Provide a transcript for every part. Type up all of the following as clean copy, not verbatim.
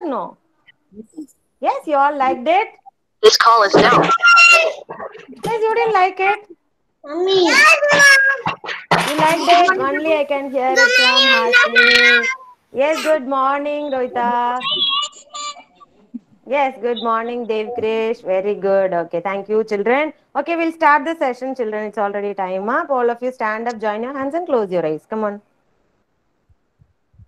No. Yes, you all liked it. This call is now. Yes, you didn't like it. Mummy. You liked it. Only I can hear it from Hasni. Yes, good morning, Rohita. Yes, good morning, Dev Krish. Very good. Okay, thank you, children. Okay, we'll start the session, children. It's already time up. All of you stand up, join your hands, and close your eyes. Come on.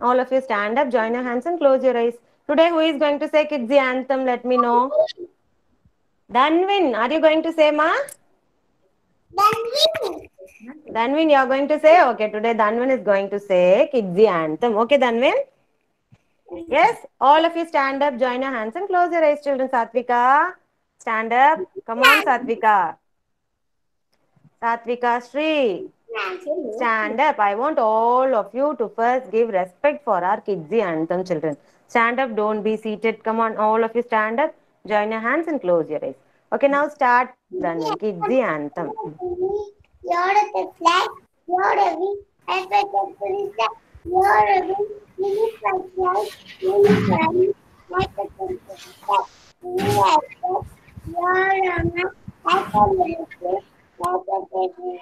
All of you stand up, join your hands, and close your eyes. Today, who is going to say Kids the Anthem? Let me know. Danvin, are you going to say, Ma? Danvin, you are going to say? Okay, today Danvin is going to say Kids the Anthem. Okay, Danvin? Yes, all of you stand up, join your hands, and close your eyes, children. Satvika, stand up. Come on, Satvika. Satvika Sri, stand up. I want all of you to first give respect for our Kids Anthem, children. Stand up, don't be seated. Come on, all of you stand up, join your hands, and close your eyes. Okay, now start, Dhanvin. Kids Anthem. You're the flag, you're a wing, and the police, you're a wing, you like flag, you flying, like a police, you are you're a man, like a little fish, like a police.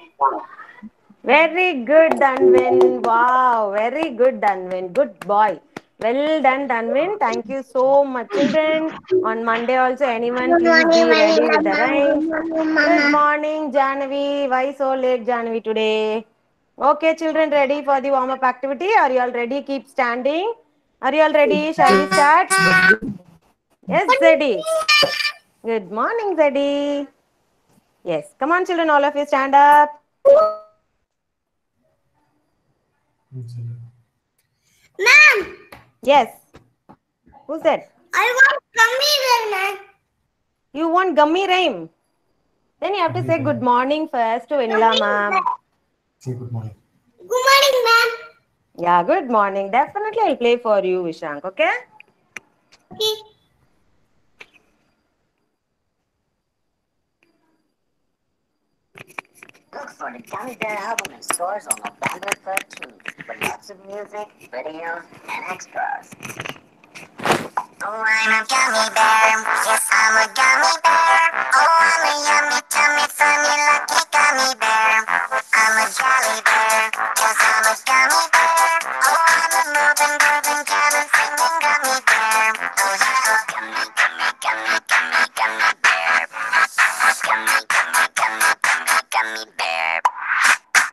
Very good, Dhanvin. Wow, very good, Dhanvin. Good boy. Well done, Dhanvin. Thank you so much, children. On Monday also, anyone Good please morning, be my ready with the mama. rhymes. Good morning, Good mama. morning, Janavi. Why so late, Janavi, today? Okay, children, ready for the warm-up activity? Are you all ready? Keep standing. Are you all ready? Shall we start? Yes, Zeddy. Good morning, Zeddy. Yes. Come on, children. All of you stand up. Ma'am, Yes. Who said? I want gummy bear, ma'am. You want gummy rhyme? Then you have to say good morning first to Vanilla, Gummy bear. ma'am. Say good morning. Good morning, ma'am. Yeah, good morning. Definitely I'll play for you, Vishank. Okay? Okay. Look for the Gummy Bear album in stores on November 13th with lots of music, videos, and extras. Oh, I'm a gummy bear. Yes, I'm a gummy bear. Oh, I'm a yummy, tummy, funny, lucky gummy bear. I'm a jolly bear. Yes, I'm a gummy bear. Oh, I'm a moving, grooving, jamming, singing gummy bear. Oh, yeah. Gummy, gummy, gummy, gummy, gummy bear. Gummy, gummy, gummy, gummy, gummy bear.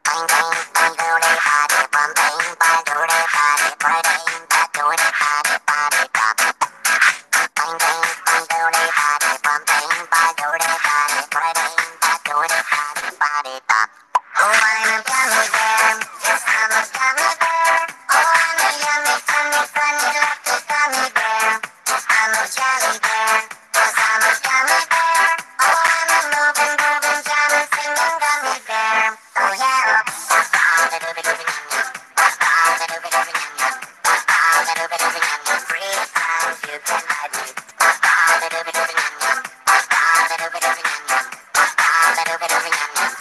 Bang, bang, bang, doody, body, bum, bang, bang, doody, body, bang, bang, doody, body, body, bum. Bang, bang, bang, doody, body, bum, bang, bang, doody, body, bang, bang, doody, body, body, bum. Oh, I'm a gummy bear. Yes, I'm a gummy bear. Oh, I'm a yummy, tummy, funny, lucky gummy bear. I'm a jelly bear. Yes, I'm a gummy bear. Oh, I'm a moving, grooving, jamming, singing gummy bear. Oh, yeah. Free times you can buy me.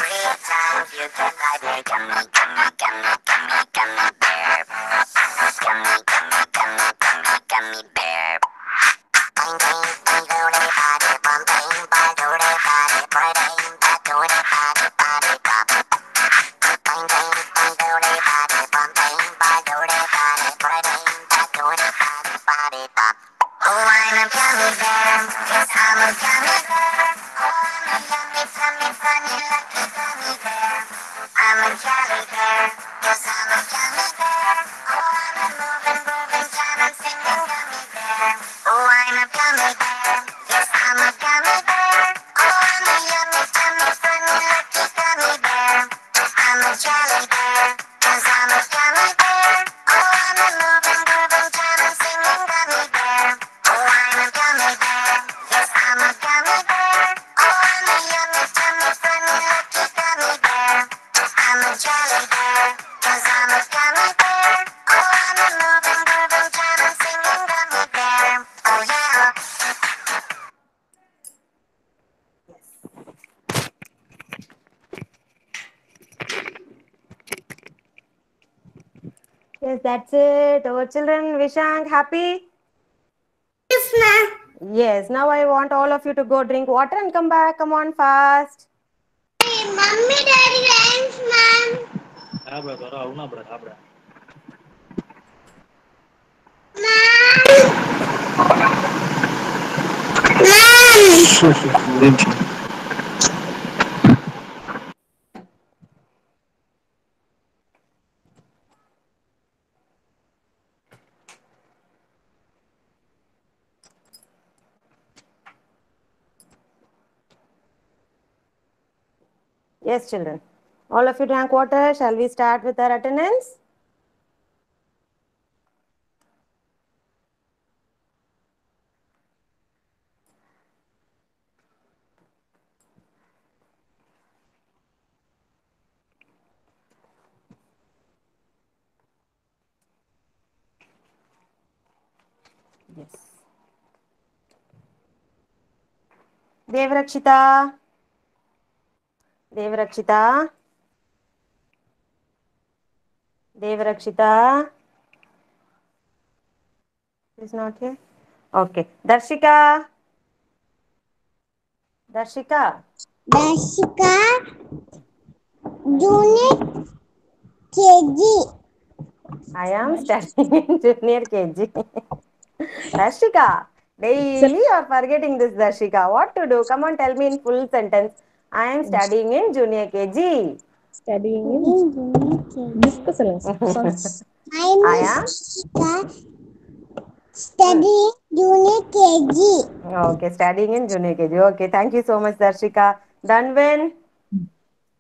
Free times you can buy me. Gummy, gummy, gummy, gummy, gummy bear. Gummy, gummy, gummy, gummy, gummy bear. Bang, bang, bang, doody, body, bum, bang, bang, doody, body, bang, bang, doody, body, body, bum. Bang, bang, bang, doody, body, bum, bang, bang, doody, body, bang, bang, doody, body, body, bum. Oh, I'm a gummy bear. Yes, I'm a gummy bear. Oh, I'm a yummy, tummy, funny, lucky gummy bear. I'm a jelly bear. Yes, I'm a gummy bear. Oh, I'm a moving, grooving, jamming, singing gummy bear. Oh, I'm a gummy bear. Yes, I'm a gummy bear. Oh, I'm a yummy, tummy, funny, lucky gummy bear. I'm a jelly bear. Yes, I'm a gummy bear. Oh, I'm a moving, grooving, jamming, singing gummy bear. Oh, I'm a gummy bear. Yes, I'm a gummy bear. Oh, I'm a yummy, tummy, funny, lucky gummy bear. I'm a jelly bear. Yes, I'm a gummy bear. Oh, I'm a moving, grooving, jamming, singing gummy bear. Oh, yeah. Yes, that's it. Our children, Vishank, happy? Yes, now I want all of you to go drink water and come back. Come on, fast. Mummy, daddy, thanks, ma'am. Yes, children. All of you drank water. Shall we start with our attendance? Yes. Devrakshita. Devrakshita. Devrakshita is not here. Okay. Darshika. Darshika. Dashika, Junior KG. I am studying in junior KG. Darshika. Daily you are forgetting this, Darshika. What to do? Come on, tell me in full sentence. I am studying in junior KG. Studying in discuss My name I is am. Dashika, studying Junior KG. Okay, studying in junior KG. Okay, thank you so much, Darshika. Dhanvin.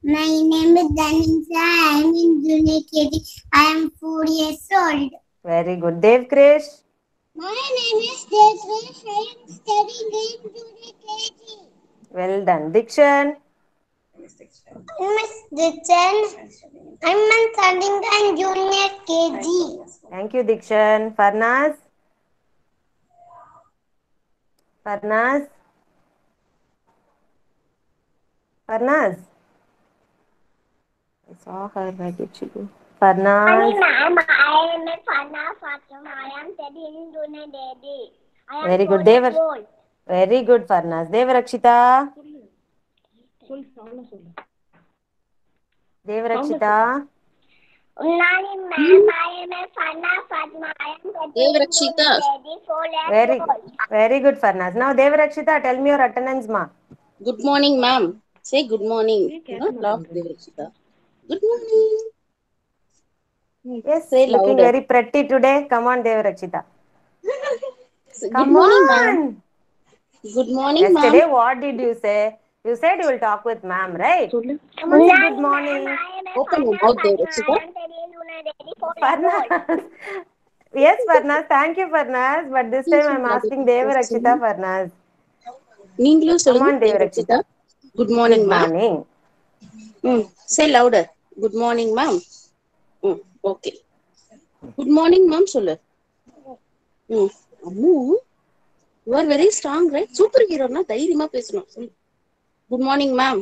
My name is Danisha. I am in Junior KG. I am 4 years old. Very good. Devkrish. My name is Devresh. I am studying in Junior KG. Well done. Dikshan. I am Dichan. I am studying in Junior KG. Thank you, Dikshan. Farnaz. Farnaz. Farnaz. I saw her. Where did she go? Farnaz. Ma'am, I am Fana Fatima. I am studying in Junior KG. I am Very 4 good. years old. Very good, Farnaz. Devrakshita. Devrakshita. Unani ma'am, I am Fana Fatima. I am studying in Junior KG. 4 years Very, old. very good, Farnaz. Now, Devrakshita, tell me your attendance, ma. Good morning, ma'am. Say good morning. Do not laugh, Devrakshita. Good morning. Yes, Say looking louder. very pretty today. Come on, Devrakshita. Good Come morning, ma'am. on. Good morning, ma'am. Yesterday, what did you say? You said you will talk with ma'am, right? Come on, say good Unani ma'am, morning. I am Open your Fana mouth, Fatima. Devrakshita. I am studying in Junior KG. 4 years old. Farnaz. Yes, Farnaz. Thank you, Farnaz. But this time I'm asking Devrakshita, Farnaz. நீங்களும் Come சொல்லுங்க on, தேவரட்சிதா. Devrakshita. Good Good morning, ma'am. morning. Say louder. Good morning, ma'am. Okay. Good morning, ma'am. சொல்லு. Ammu, you are very strong, right? Super ஹீரோனா தைரியமா பேசணும். சொல்லு. Good morning, ma'am.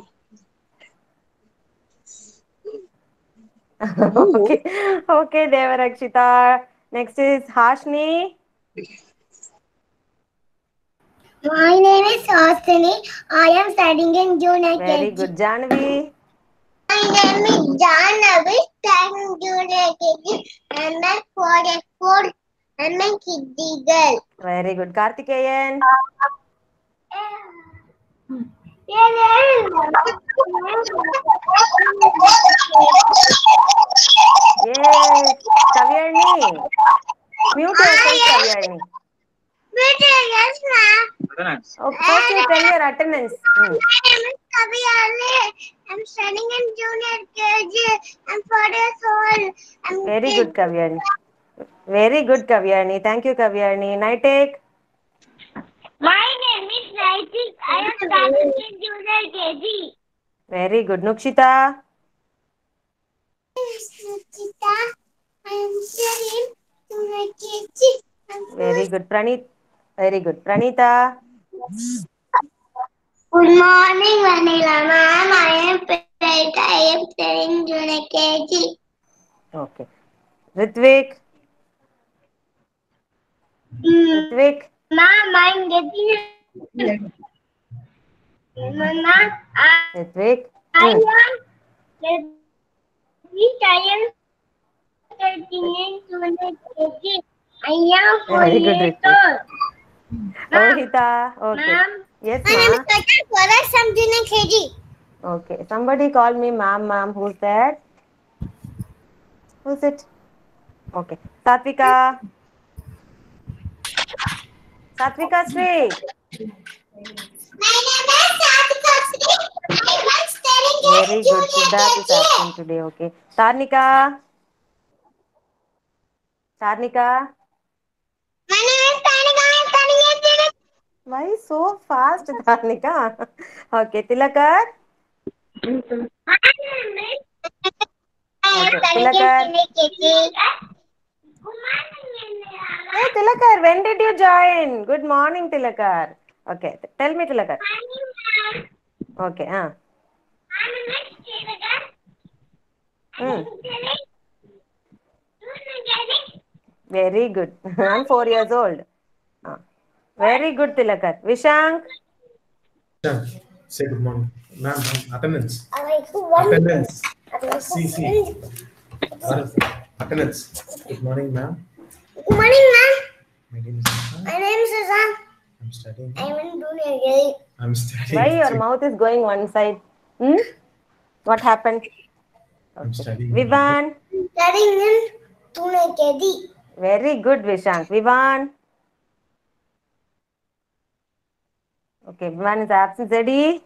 Okay, okay, Devrakshita. Next is Hashni. My name is Hastini. I am studying in Junior Very KG. good, Janvi. My name is Janavi. Studying in Junior KG. I'm a 4 years old. I'm a kiddie girl. Very good, Karthikeyan. Yes, Kavyani. Mute yourself, Kavyani. Yes, ma'am. Okay, first you tell your attendance. My name is Kavyani. I'm studying in Junior KG. I'm 4 years old. I'm Very good, Kavyani. Very good, Kavyani. Thank you, Kavyani. Nitek. My name is Naitik. I am studying in Junior KG. Very good, Nukshita. Suchita. I'm studying Junior KG. Very good, Pranit. Very good, Pranita. Good morning, Vanilla ma'am. I am Pranita. I am studying Junior KG. Okay. Ritvik. Ritvik. Mom, I'm getting it. Mama, Ritvik. I am I am 4 Very good, years Ritvik. old. Ohita. Okay. Ma'am, Yes, my name is ma. Kakan Paras from Junior KG. Okay. Somebody call me ma'am, ma'am. Who's that? Who's it? Okay. Satvika. Satvika Sri. My name is Satika Sri. I was studying at Very good. Junior Siddharth is KG. absent today. Okay. Tarnika. Tarnika. My name is Tanika. I am studying at Junior. Why so fast, Tarnika? Okay. Tilakar. I am Okay. studying at Tilakar. Junior KG. Hey, Tilakar. When did you join? Good morning, Tilakar. Okay. Tell me, Tilakar. Okay. Hmm. Very good. I'm 4 years old. Ah. Very good, Tilakar. Vishank. Shan, say good morning. Ma'am, attendance. One. Attendance. See. Attendance. Good morning, ma'am. Good morning, ma'am. My name is Nishan. My name is Susan. I'm studying. I am in Junior KG. I'm studying. Why your mouth is going one side? Hmm? What happened? I'm studying. Vivan. Studying in Junior KG. Very good, Vishank. Vivan. Okay, Vivan is absent. Zeddy.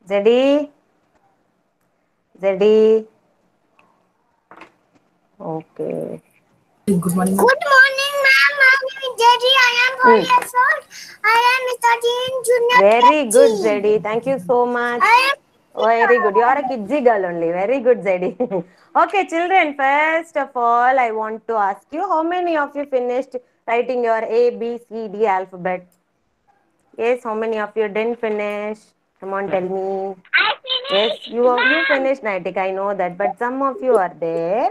Zeddy. Zeddy. Okay. Good morning. Good morning, ma'am. My name is Jerry. I am 4 years old. I am studying in Junior Very KG. good, Zeddy. Thank you so much. I am Very good. You are a kidsy girl only. Very good, Zeddy. Okay, children. First of all, I want to ask you, how many of you finished writing your A, B, C, D alphabet? Yes, how many of you didn't finish? Come on, tell me. I Yes, finished. you finished, Nitik. I know that, but some of you are there.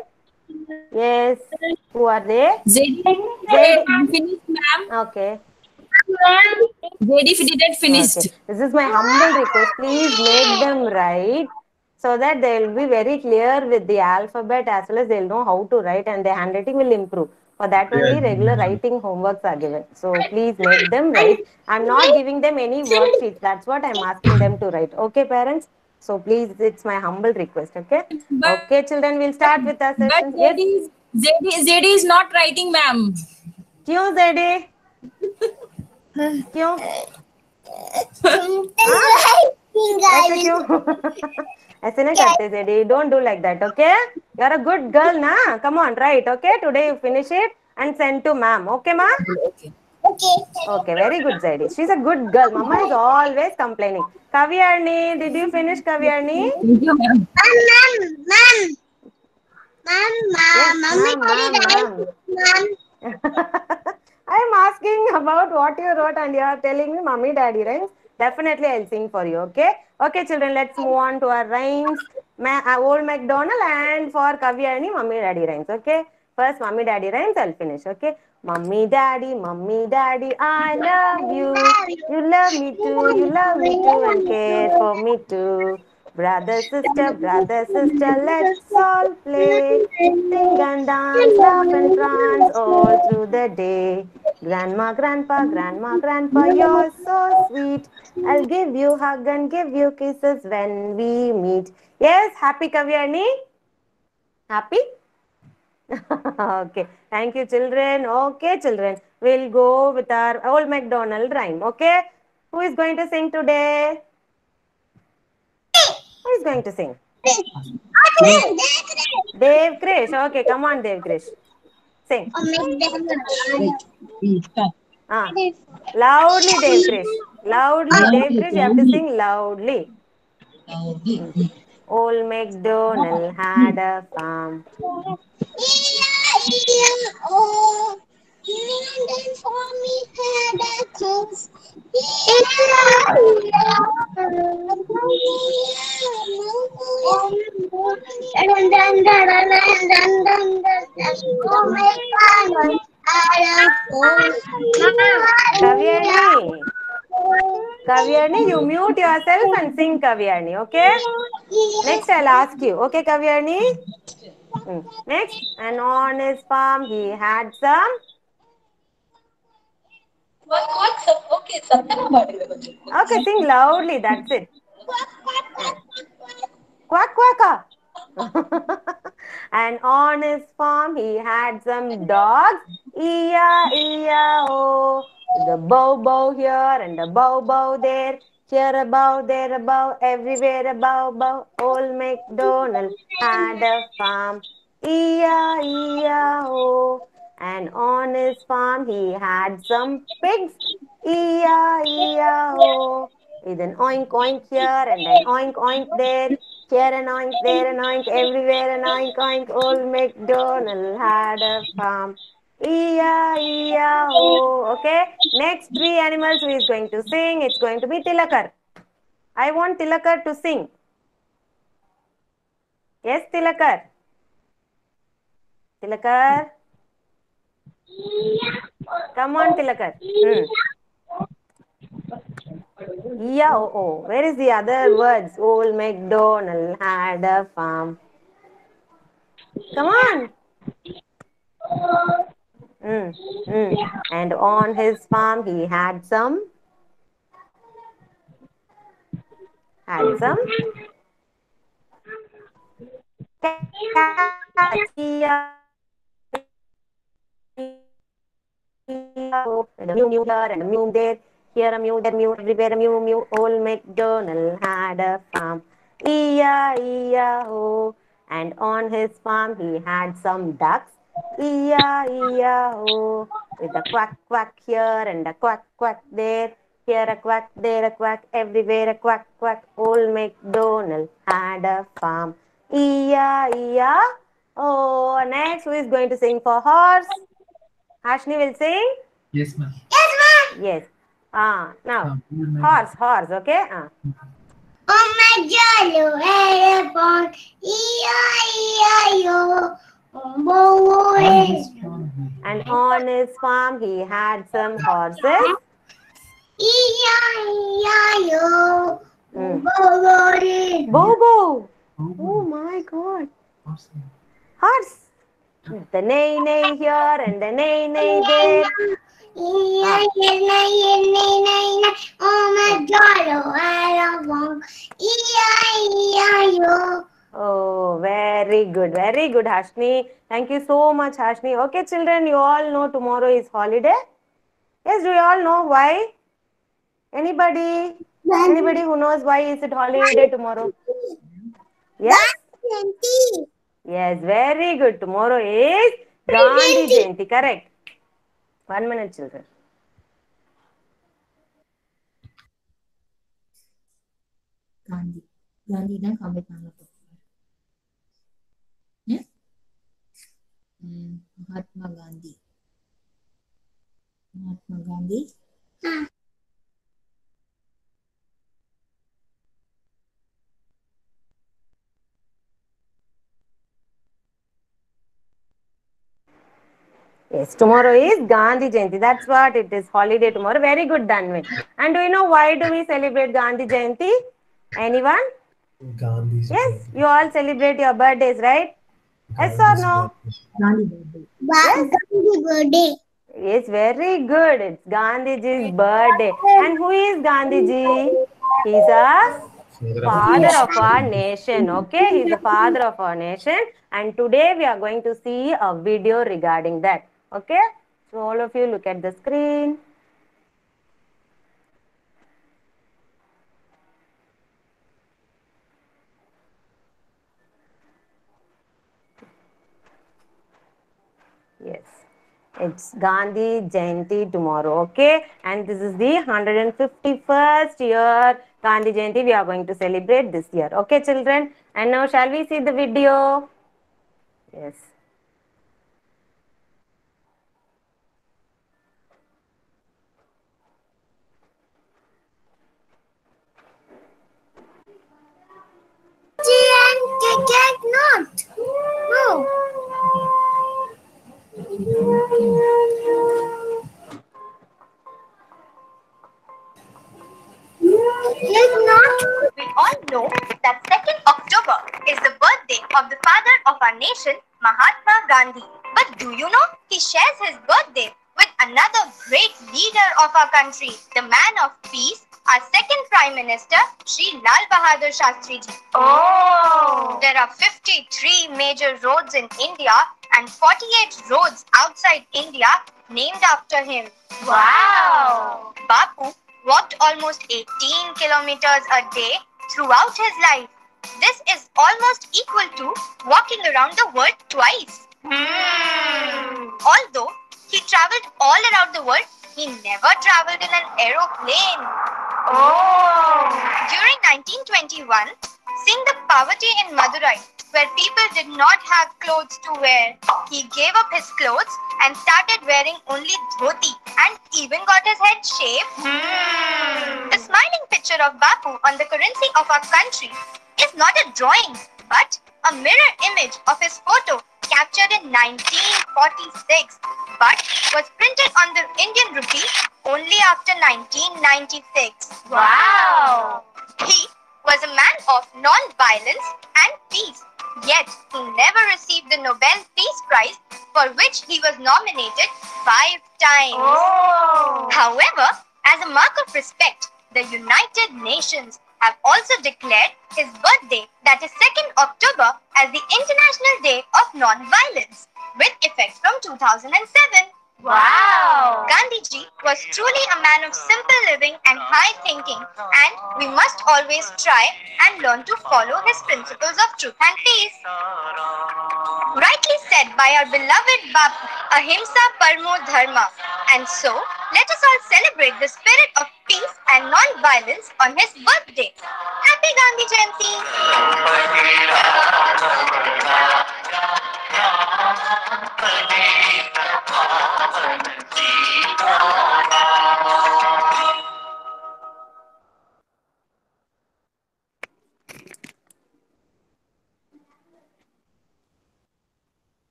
Yes, who are there? JD, Zeddy. finished, ma'am. Okay. JD didn't finished. Okay. This is my humble request. Please make them write so that they will be very clear with the alphabet as well as they'll know how to write and their handwriting will improve. For that only regular writing homeworks are given. So please make them write. I'm not giving them any worksheets. That's what I'm asking them to write. Okay, parents? So please, it's my humble request. Okay? But, Okay, children, we'll start with our but session. Yes? JD is not writing, ma'am. क्यों Zeddy? क्यों? ऐसे क्यों? ऐसे नहीं करते Zeddy. Don't do like that, okay? You're a good girl, na? Come on, right? Okay, today you finish it and send to ma'am. Okay, ma? Okay. Okay. Okay, very good, Zeddy. She's a good girl. Mama is always complaining. Kavyarni, did you finish Kavyarni? Thank you, ma'am. Yes, Mommy, ma'am. I'm asking about what you wrote and you are telling me mummy daddy rhymes. Definitely I'll sing for you, okay? Okay, children, let's move on to our rhymes. Old MacDonald and for Kavyarni, mummy daddy rhymes, okay? First, mummy daddy rhymes, I'll finish, okay? Mummy daddy, I love you. You love me too, and care for me too. Brother, sister, let's all play. Sing and dance, laugh and prance all through the day. Grandma, you're so sweet. I'll give you hug and give you kisses when we meet. Yes, happy Kavyani? Happy? Okay, thank you, children. Okay, children, we'll go with our old MacDonald rhyme. Okay, who is going to sing today? Who is going to sing? Dev Krish. Okay, come on, Dev Krish. Sing. Loudly, Dev Krish. Loudly, Dev Krish. You have to sing loudly. Old MacDonald had a farm. Kavyani. Kavyani, you mute yourself and sing Kavyani, okay? Next, I'll ask you. Okay, Kavyani? Next, and on his farm he had some. Okay, sing loudly, that's it. Quack, quack. And on his farm he had some dogs. E-I-E-I-O. The bow bow here and the bow bow there. Here a bow, there a bow, everywhere a bow bow. Old MacDonald had a farm. E-I-E-I-O. And on his farm he had some pigs. E-I-E-I-O. With an oink oink here and an oink oink there. Here an oink, there an oink, everywhere an oink oink. Old MacDonald had a farm. E-I-E-I-O. Okay. Next three animals who is going to sing. It's going to be Tilakar. I want Tilakar to sing. Yes, Tilakar. Tilakar. Come on, Tilakar. Yeah, oh. Where is the other words? Old MacDonald had a farm. Come on. And on his farm he had some. And a mew mew here and a mew there. Here a mew, there mew, everywhere a mew mew. Old MacDonald had a farm. E-I-E-I-O. And on his farm he had some ducks. E-I-E-I-O. With a quack quack here and a quack quack there. Here a quack, there a quack, everywhere a quack quack. Old MacDonald had a farm. E-I-E-I-O. Next, who is going to sing for horse? Ashni will sing? Yes, ma'am. Yes. Now, horse, okay? Oh my jolly elephant, E-I-E-I-O. And on his farm he had some horses. E-I-E-I-O. Bobo. Oh my God. Horse. The neigh neigh here and the neigh neigh there. Oh my jolly elephant, E-I-E-I-O. Oh, very good, Hashni. Thank you so much, Hashni. Okay, children, you all know tomorrow is holiday. Yes, do you all know why? Anybody who knows why is it holiday tomorrow? Yes? Yes, very good. Tomorrow is Gandhi Jayanti. Correct. 1 minute, children. Gandhi தான் காமிப்பாங்க. Mahatma Gandhi. Yes, tomorrow is Gandhi Jayanti. That's what it is. Holiday tomorrow. Very good, Danvin. And do you know why do we celebrate Gandhi Jayanti? Anyone? Gandhi's Yes, you all celebrate your birthdays, right? Yes or no? Gandhi birthday. Yes, very good. It's Gandhiji's birthday. And who is Gandhiji? He's a father of our nation. Okay, he's the father of our nation. And today we are going to see a video regarding that. Okay, so all of you look at the screen. Yes, it's Gandhi Jayanti tomorrow, okay? And this is the 151st year Gandhi Jayanti we are going to celebrate this year. Okay, children? And now shall we see the video? Yes. No. It's not. We all know that 2nd October is the birthday of the father of our nation, Mahatma Gandhi. But do you know he shares his birthday with another great leader of our country, the man of peace, our second Prime Minister, Shri Lal Bahadur Shastri Ji. Oh! There are 53 major roads in India and 48 roads outside India named after him. Wow! Bapu walked almost 18 kilometers a day throughout his life. This is almost equal to walking around the world twice. Although he traveled all around the world, he never traveled in an aeroplane. During 1921, seeing the poverty in Madurai, where people did not have clothes to wear, he gave up his clothes and started wearing only dhoti and even got his head shaved. The smiling picture of Bapu on the currency of our country is not a drawing, but a mirror image of his photo captured in 1946, but was printed on the Indian rupee only after 1996. Wow! He was a man of non-violence and peace, yet he never received the Nobel Peace Prize, for which he was nominated 5 times. However, as a mark of respect, the United Nations have also declared his birthday, that is 2nd October, as the International Day of Non-Violence, with effect from 2007. Wow! Gandhiji was truly a man of simple living and high thinking, and we must always try and learn to follow his principles of truth and peace. Rightly said by our beloved Bapu, Ahimsa Parmo Dharma. And so, let us all celebrate the spirit of peace and non-violence on his birthday. Happy Gandhi Jayanti!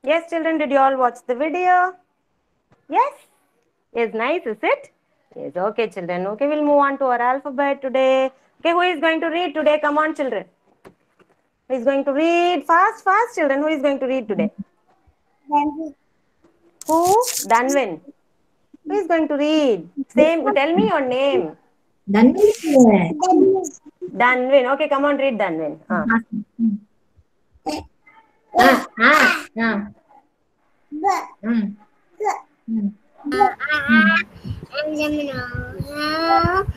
Yes, children, did you all watch the video? Yes? Is nice, is it? Yes, okay, children. Okay, we'll move on to our alphabet today. Okay, who is going to read today? Come on, children. Who is going to read? Fast, fast, children. Who is going to read today? Who? Danvin. Who is going to read? Same. Tell me your name. Danvin. Danvin. Okay, come on, read Danvin.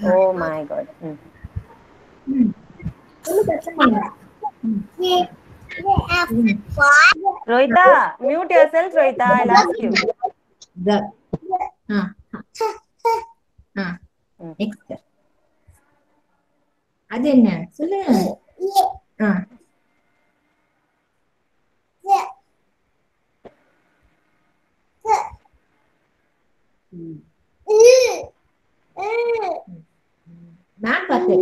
Oh my God. Rohita, mute yourself, Rohita. I'll ask you. Next. அது என்ன சொல்லு ma'am பார்த்து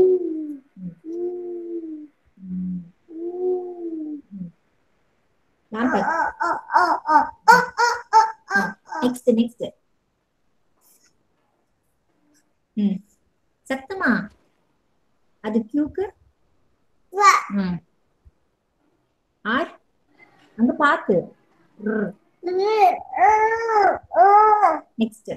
ma'am பார்த்து next சத்தமா அது கியூக்கு R அங்க பாத்து next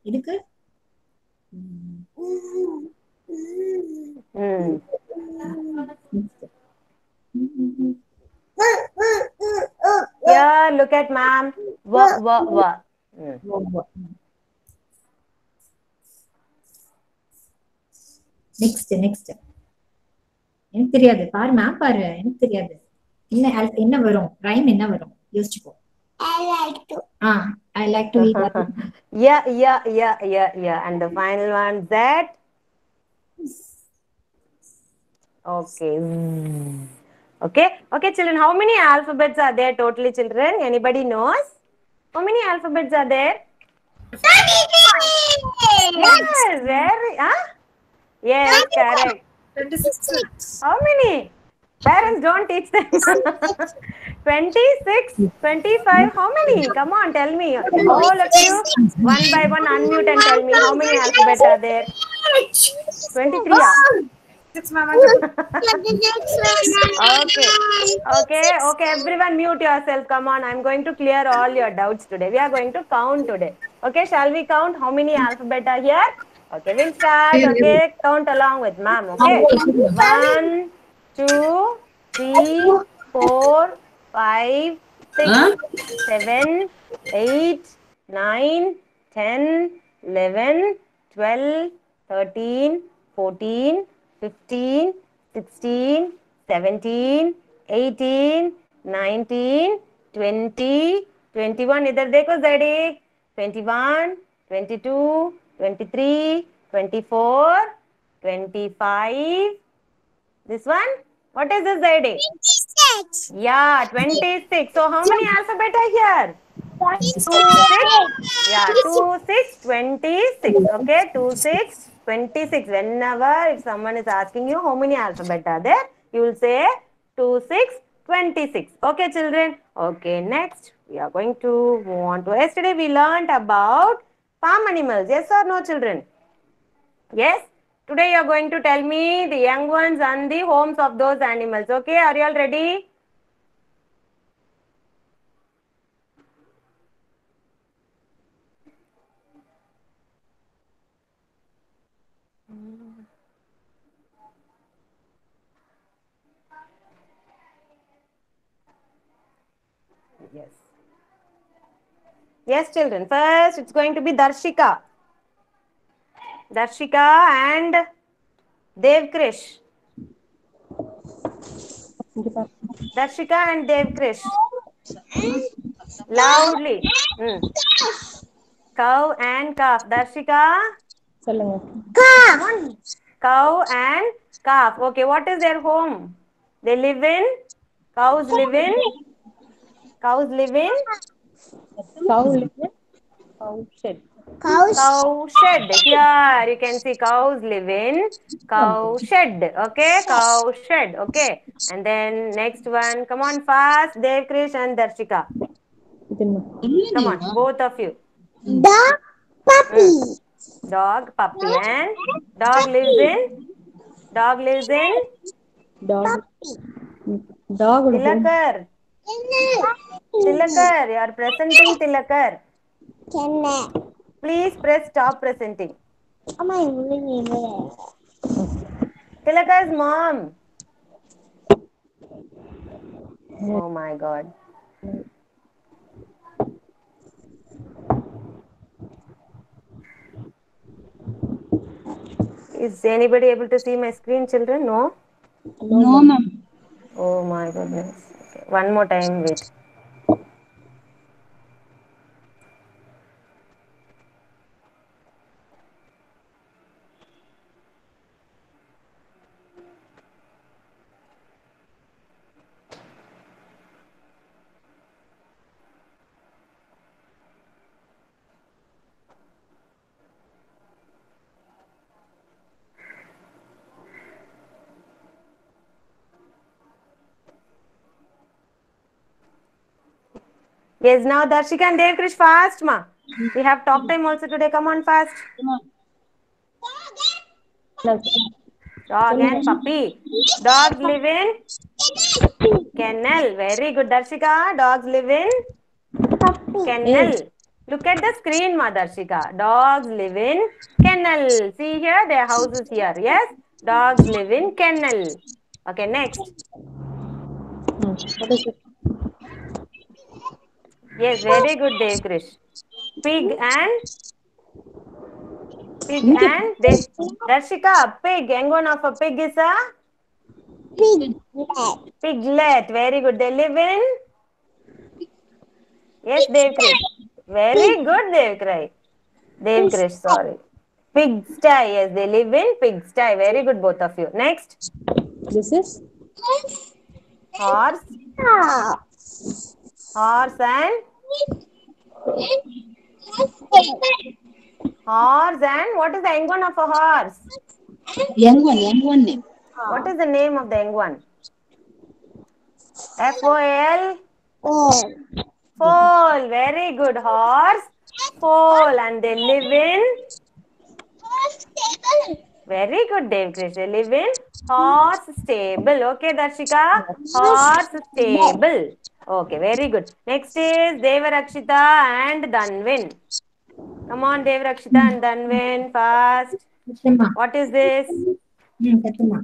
இதுக்கு Yeah, look at ma'am. Next எனக்கு தெரியாது பாரு மேம் பாரு எனக்கு தெரியாது என்ன வரும் ரைம் என்ன வரும் யோசிச்சுக்கோ I like to eat Yeah. And the final one, Z. Okay. Okay. Okay, children. How many alphabets are there totally, children? Anybody knows? How many alphabets are there? Yes. Very. Huh? Yes. Correct. 26. How many? Parents don't teach them. 26, 25. How many? Come on, tell me. All of you, one by one, unmute and tell me how many alphabets are there. 23. Yeah. 6, ma'am. Okay. Okay. Okay. Everyone mute yourself. Come on. I'm going to clear all your doubts today. We are going to count today. Okay. Shall we count how many alphabets are here? Okay. We'll start. Okay. Count along with ma'am. Okay. 1, 2, 3, 4, 5, 6, 7, 8, 9, 10, 11, 12, 13, 14, 15, 16, 17, 18, 19, 20, 21. इधर देखो ज़ैडिक. 21, 22, 23, 24, 25. This one? What is this Zyde? 26. Yeah, 26. So how many alphabet are here? 2, 6. Yeah, 2, 6, 26. Okay, 2, 6, 26. Whenever if someone is asking you how many alphabet are there, you will say 2, 6, 26. Okay, children. Okay, next we are going to move on to. Yesterday we learned about farm animals. Yes or no, children? Yes? Today you are going to tell me the young ones and the homes of those animals. Okay, are you all ready? Yes. Yes, children. First, it's going to be Darshika. Darshika and Devkrish. Darshika and Devkrish. Loudly. Cow and calf. Darshika. Come on. Cow and calf. Okay, what is their home? They live in? Cows live in? Cows live in? Cow shed. Here you can see cows live in cow shed. Okay, cow shed. Okay, and then next one. Come on, fast. Devkrish and Darshika. Come on, both of you. Dog, puppy. Dog, puppy, and dog lives in. Dog lives in Tilakar. Tilakar, you are presenting Tilakar. Please press stop presenting. Tilakar's mom. Oh my God. Is anybody able to see my screen, children? No? No, ma'am. Oh my goodness. Okay. One more time, wait. Yes, now Darshika and Devkrish fast, ma. We have talk time also today. Come on, fast. Dog and puppy. Dogs live in kennel. Very good, Darshika. Dogs live in kennel. Look at the screen, ma, Darshika. Dogs live in kennel. See here, their house is here. Yes, dogs live in kennel. Okay, next. Yes, very good, Devkrish. Pig and Darshika, pig. Angon of a pig is a piglet. Very good. They live in? Yes, Devkrish. Very good, Devkrish, sorry. Pigsty. Yes, they live in pigsty. Very good, both of you. Next. This is Horse. Horse and horse and what is the young one of a horse? Young one name. What is the name of the young one? F-O-L? Foal. Very good. Horse. Foal. And they live in? Very good, Dave Krish. They live in horse stable. Okay, Darshika? Horse stable. Okay, very good. Next is Devarakshita and Dhanvin. Come on, Devarakshita and Dhanvin, fast. Satyama. What is this? Satyama.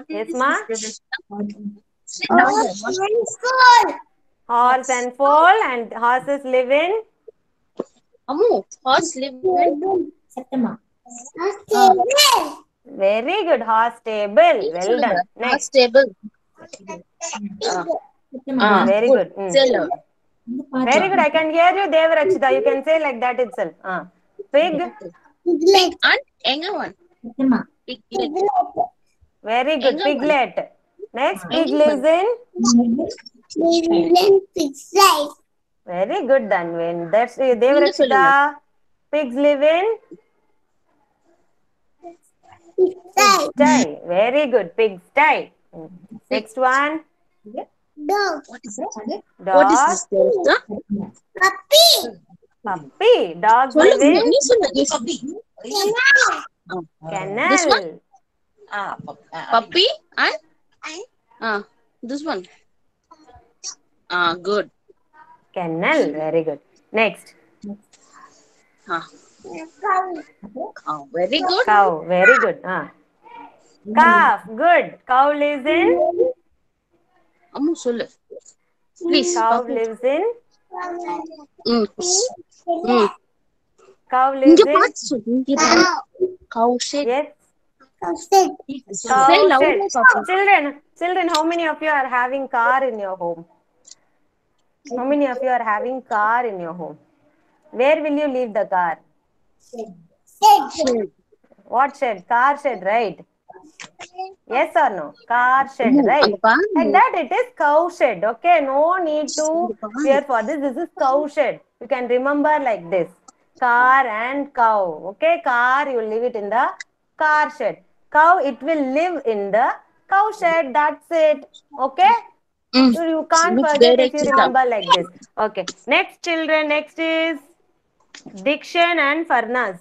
Yes, ma? School. Horse and foal, and horses live in? Ammu, horse live in Satyama. Very good. Horse stable. Well done. horse Next. stable. Satyama. Very good. Sailor. Very good. I can hear you, Devarakshita. You can say like that itself. Pig. And younger one. Satyama. Piglet. Very good. Younger one. Piglet. Next, pig lives in? Very good, Dhanvin. That's Devarakshita. Pigs live in? Pigsty. Very good. Pigsty. Next one. Dog. What is that? Dog. What is this? Huh? Puppy. Puppy. Dogs live in? This one? Kennel. Puppy and this one. Good. Kennel. Very good. Next. Very good. Cow. Very good. Calf. Good. Cow lives in? Ammu, sollu. Please. Cow lives in? Cow lives Inga in? paathu sollu. Inga paathu. Cow shed. Yes. Say Cow louder, shed. Papa. Children, how many of you are having car in your home? How many of you are having car in your home? Where will you leave the car? What shed? Car shed, right? Yes or no? Car shed, right? Like that it is cow shed. Okay, no need to fear for this. This is cow shed. You can remember like this. Car and cow. Okay, car, you will leave it in the car shed. Cow, it will live in the cow shed. That's it. Okay? So you can't Looks forget very if you cute. remember like this. Okay. Next, children. Next is Dikshan and Farnaz.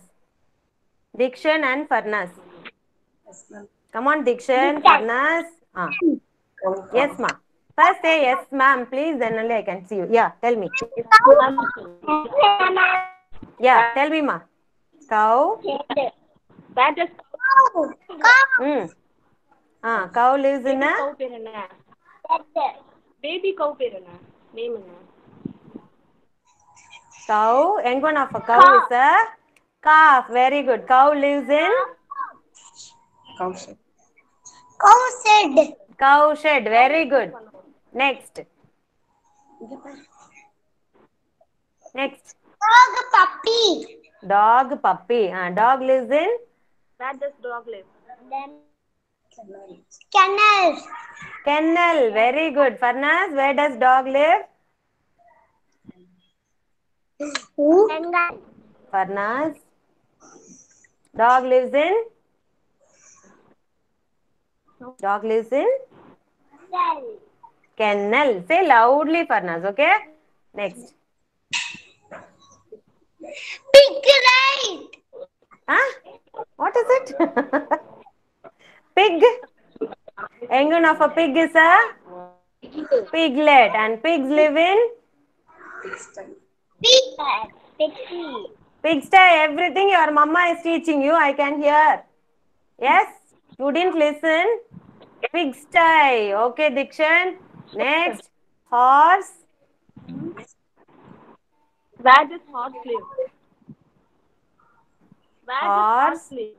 Dikshan and Farnaz. Come on, Dikshan, Farnaz. Yes, ma'am. First say yes, ma'am, please. Then only I can see you. Yeah, tell me. Yeah, tell me, ma. Cow. That is Cow lives in a? cow பேர் என்ன? Baby cow பேர் என்ன? Name என்ன? Cow. Young one of a cow is a calf. Very good. Cow lives in? Cow shed. Cow shed. Very good. Next. Next. Dog puppy. Dog puppy. Dog lives in? Where does dog live? Kennel. Kennel. Very good. Farnaz, where does dog live? Farnaz. Dog lives in? Dog lives in? Kennel. Say loudly, Farnaz. Okay? Next. Pig right. What is it? Pig. Engine of a pig is a piglet. And pigs live in? Pigsty. Everything your mama is teaching you, I can hear. Yes? You didn't listen? Pigsty. Okay, Dikshan. Next. Horse. Where does horse live? Where does Horse. live?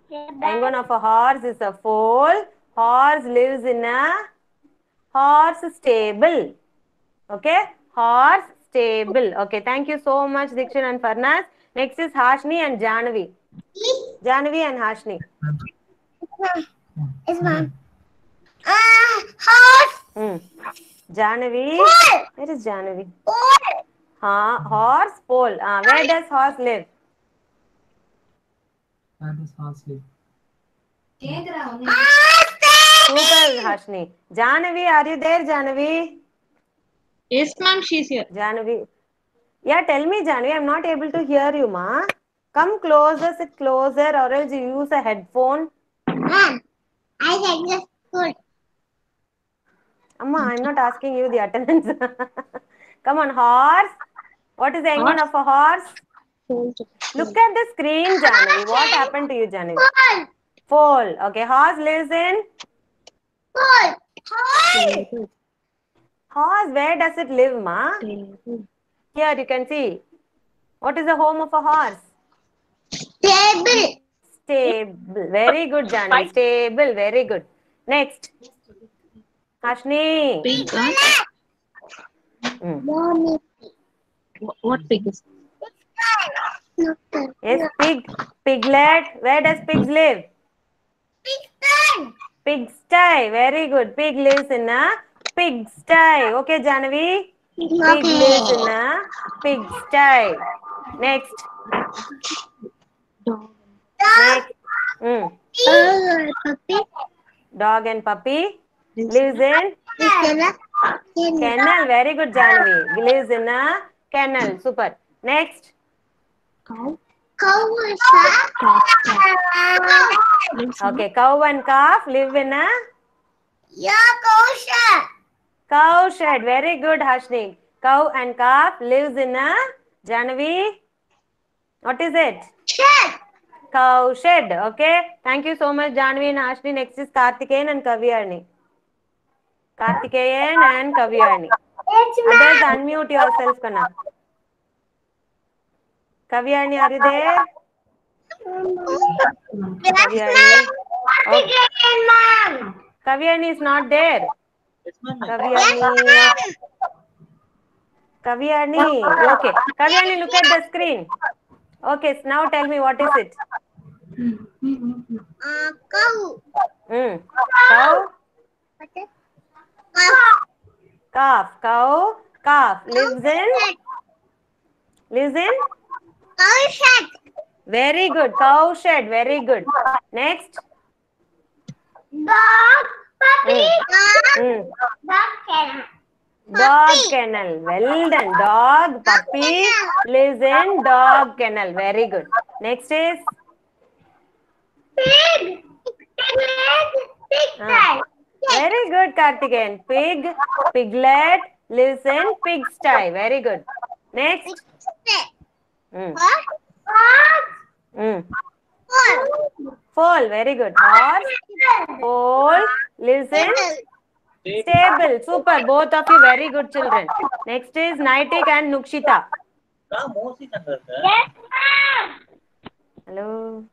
Engine of a horse is a foal. Horse lives in a horse stable. Okay? Horse stable. Okay, thank you so much, Dikshan and Farnaz. Next is Hashni and Jahnavi. Jahnavi and Hashni. Yes, ma'am. Horse. Janavi. Pole. Where is Janavi? Pole. Horse, pole. Where does horse live? That is Hasley. Super, Hashni. Janavi, are you there, Janavi? Yes, ma'am, she's here. Janavi. Yeah, tell me, Janavi. I'm not able to hear you, ma. Come closer, sit closer, or else you use a headphone. Ma'am, I said the school. Amma, I'm not asking you the attendance. Come on, horse. What is the engine of a horse? Look at the screen, Janavi. What happened to you, Janavi? Pole. Foal. Okay, horse lives in? Pole. Pole. Horse, where does it live, ma? Here you can see. What is the home of a horse? Table. Stable. Very good, Janavi. Stable. Very good. Next. Hashni. Pig. Mommy. What pig is? Yes, pig. Piglet. Where does pigs live? Pig. Pigsty. Very good. Pig lives in a pigsty. Okay, Janavi. Pig lives in a pigsty. Next. Next. Puppy. Dog and puppy. Lives in kennel. Very good, Janavi. Lives in a kennel. Super. Next. Cow. Okay, cow and calf live in a cow shed. Very good, Hashni. Cow and calf lives in a Janavi. What is it? Cow shed. Okay. Thank you so much, Janavi and Hashni. Next is Karthikeyan and Kavyani. Karthikeyan and Kavyani. Others, unmute yourself, Kana. Kavyani, are you there? Kavyani. Okay. Kavyani is not there. Kavyani. Kavyani. Okay. Kavyani, look at the screen. Okay, so now tell me what is it? Cow. Cow? Calf. Cow. Calf. Lives in? Cow shed. Very good. Cow shed. Very good. Next. Dog. Puppy. Dog kennel. Dog kennel. Well done. Dog, puppy lives in dog kennel. Very good. Next is? Pig. Pig. Very good, Karthikeyan. Pig, piglet lives in pigsty. Very good. Next. Foal. Very good. Horse. Foal lives in stable. Super. Both of you very good children. Next is Naitik and Nukshita. Yes, ma'am. Hello.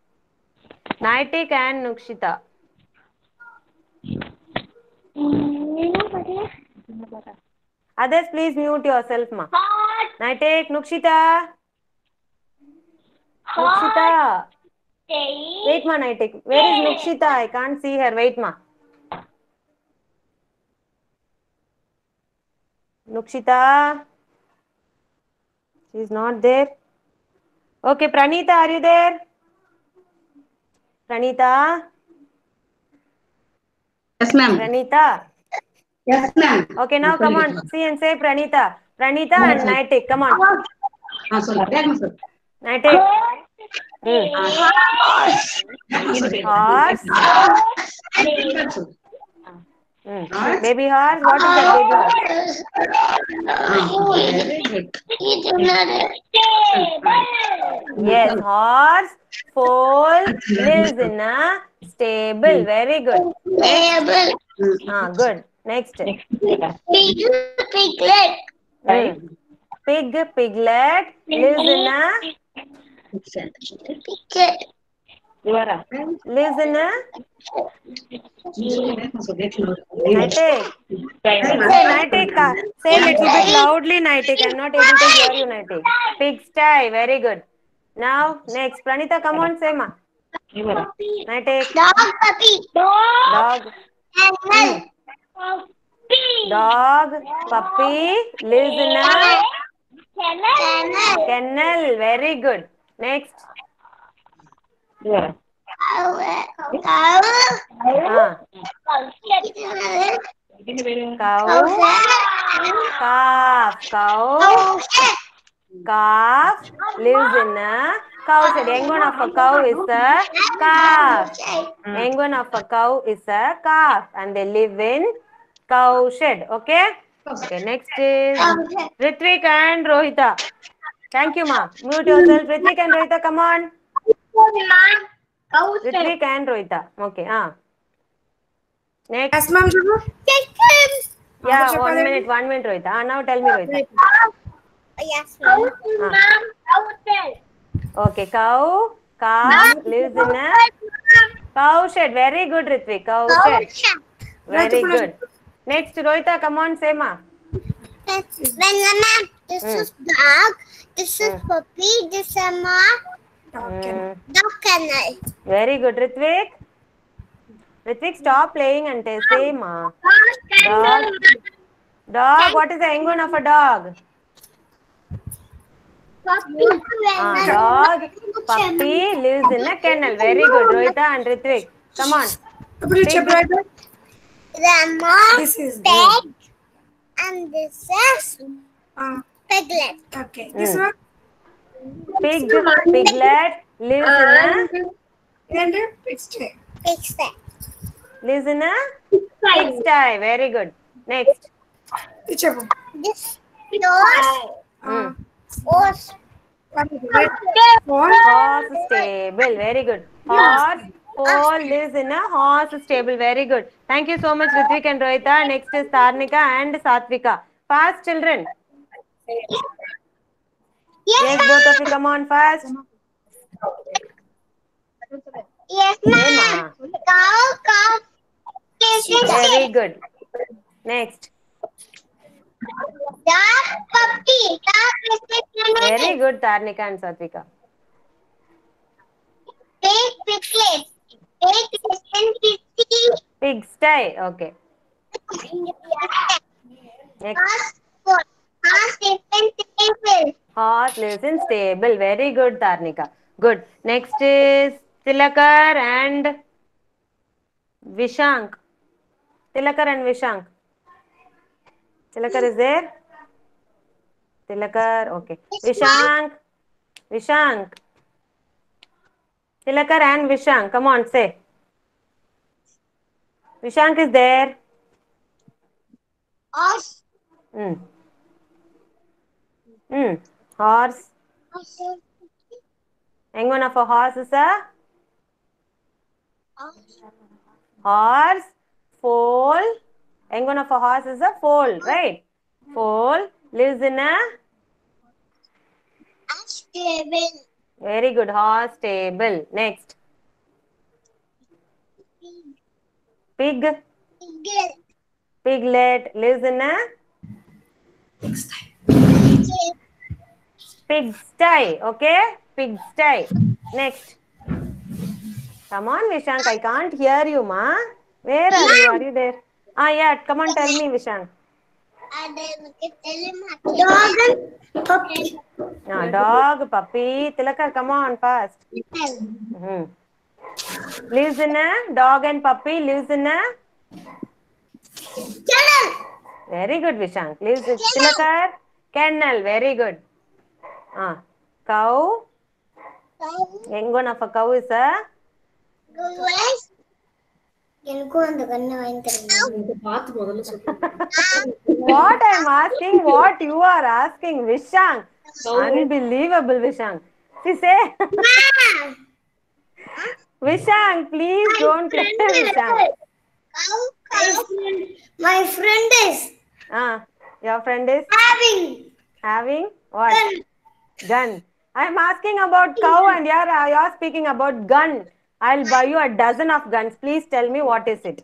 Naitik and Nukshita. Others, please mute yourself, ma. Naitik, Nukshita. Nukshita. Wait, ma, Naitik. Where is Nukshita? I can't see her. Wait, ma. Nukshita. She's not there. Okay, Pranita, are you there? Pranita? Yes, ma'am. Pranita? Yes, ma'am. Okay, now come on. See and say Pranita. Pranita and Naitik. Come on. Naitik. Horse. Baby horse. What is that baby horse? Yes, horse. Foal lives in a stable. Very good. Next. Good. Next. Piglet. Pig, piglet lives in a lives in a Naitik. Naitik, say a little bit loudly, Naitik. I'm not able to hear you, Naitik. Pigsty. Very good. Now, next. Pranita, come on, say ma. Naitik. Dog. Puppy. Dog. Animal. Puppy. Dog, puppy, lives in a kennel. Very good. Next. Cow, calf, calf lives in a cow shed. Young one of a cow is a calf. Young one of a cow is a calf, and they live in cow shed. Okay. Okay. Next is Ritvik and Rohita. Thank you, ma. Mute yourself. Ritvik and Rohita, come on. Ritvik and Rohita. Okay. Next. Yes, ma'am. Yeah, 1 minute, Rohita. Now tell me, Rohita. Yes, ma'am. Okay, cow, calf lives in a cow shed. Very good, Ritvik. Cow shed. Very good. Next, Rohita, come on, say ma. Ma'am, this is dog, this is puppy, this is dog kennel. Very good, Ritvik. Ritvik, stop playing and say ma. Dog. Dog, what is the young one of a dog? Dog, puppy lives in a kennel. Very good, Rohita and Ritvik. Come on. This is pig and this is piglet. Okay. This one? Piglet lives in a Pigsty. lives in a pigsty. Very good. Next. This horse. Horse stable. Very good. Horse foal lives in a horse stable. Very good. Thank you so much, Ritvik and Rohita. Next is Tarnika and Satvika. Fast, children. Yes, both of you come on fast. Yes, ma'am. Cow. Very good. Next. Dog, puppy. Very good, Tarnika and Satvika. Piglet. Pigsty. Okay. Next. Horse lives in stable. Very good, Tarnika. Good. Next is Tilakar and Vishank. Tilakar and Vishank. Tilakar is there? Tilakar. Okay. Vishank. Tilakar and Vishank. Come on, say. Vishank is there. Horse. Horse. Young one of a horse is a horse. Foal. Young one of a horse is a foal, right? Foal lives in a Stable. very good horse stable. Next. Piglet lives in a pigsty. Okay, pigsty. Next. Come on, Vishank. I can't hear you, ma. Where are you? Are you there? Yeah. Come on, tell me, Vishank. Dog and puppy. Dog, puppy. Tilakar, come on, fast. Lives in a dog and puppy lives in a Kennel. very good, Vishank. Lives in Tilakar kennel. Very good. Cow. Young one of a cow is a what I'm asking, what you are asking, Vishank. Unbelievable, Vishank. See, say. Vishank, please don't play, Vishank. My friend is your friend is having what? Gun. I'm asking about cow and you're speaking about gun. I'll buy you a dozen of guns. Please tell me what is it?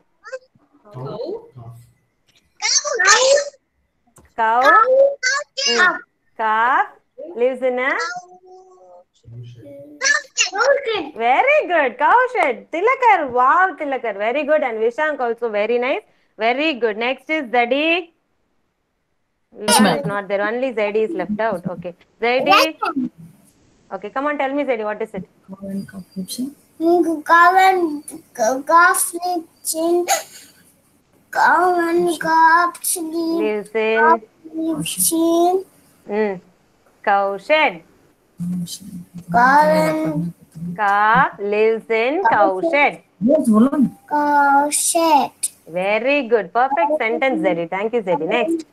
Cow. Calf lives in a very good cow shed. Tilakar, wow, Tilakar, very good, and Vishank also very nice. Very good. Next is Zedi. Vivan is not there. Only Zedi is left out. Okay. Zedi. Okay, come on, tell me, Zedi, what is it? Kawan Gaflipchin Kawan Gaflipchin Lives in cowshed. Kawan Ka lives in cowshed. Shed Very good. Perfect sentence, Zedi. Thank you, Zedi. Next.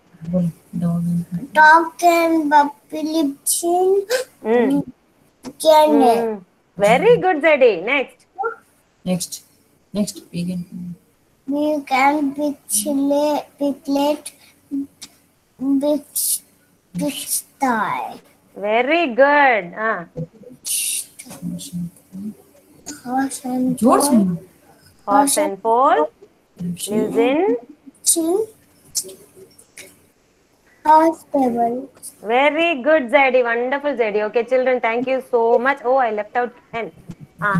Dog and Philipchin Mm. Kennel Very good, Zedi. Next. Next. Begin. You can piclet style. Very good. Horse and Horse and foal lives in. hospital. Very good, Zedi. Wonderful, Zedi. Okay, children, thank you so much. Oh, I left out hen.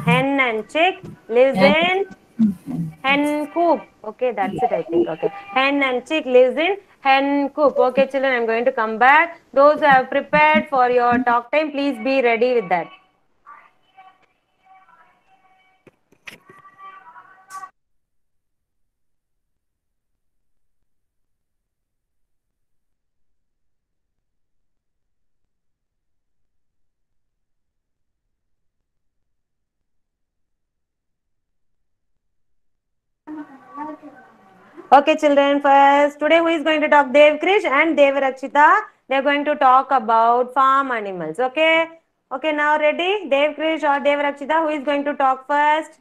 Hen and chick lives in hen coop. Okay, that's it, I think. Okay. Hen and chick lives in hen coop. Okay, children, I'm going to come back. Those who have prepared for your talk time, please be ready with that. Okay, children, first, today who is going to talk? Dev Krish and Dev Rakshita. They're going to talk about farm animals. Okay. Okay, now ready? Dev Krish or Dev Rakshita, who is going to talk first?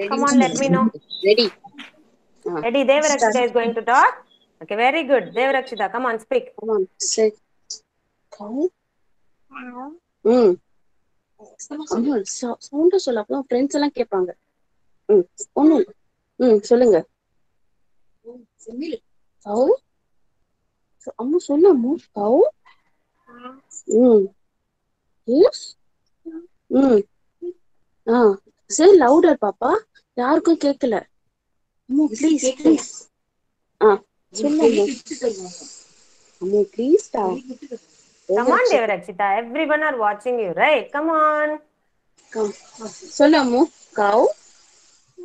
Come on, let me know. Ready. Ready? Dev Rakshita is going to talk. Okay, very good. Dev Rakshita, come on, speak. Come on, say. Cow. ம் அம்மா சவுண்டா சொல்ல அப்பதான் friends எல்லாம் கேட்பாங்க. ஒண்ணும் சொல்லுங்க. கவு அம்மா சொல்லு அம்மா கவு எஸ் சே லவுடர் பாப்பா, யாருக்கும் கேட்கல. அம்மா ப்ளீஸ் ப்ளீஸ் சொல்லு அம்மா ப்ளீஸ் டா. Come on, Dev Rakshita. Everyone are watching you, right? Come on. சொல்லு அம்மா கவு.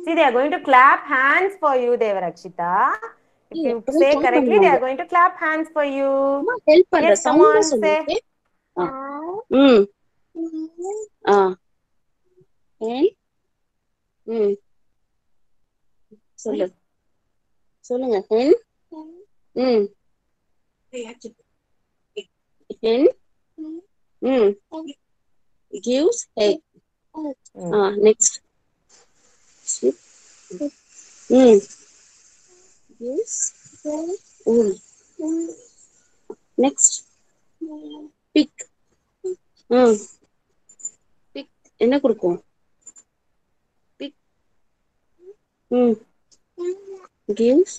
See, they are going to clap hands for you, Dev Rakshita. If you say correctly, they are going to clap hands for you. Help பண்ற Yes, come சவுண்டா on, சொல்லு. say. சொல்லு சொல்லுங்க. Hen hen gives egg. Next. Sheep gives wool. Next. Pig pig என்ன கொடுக்கும்? Pig gives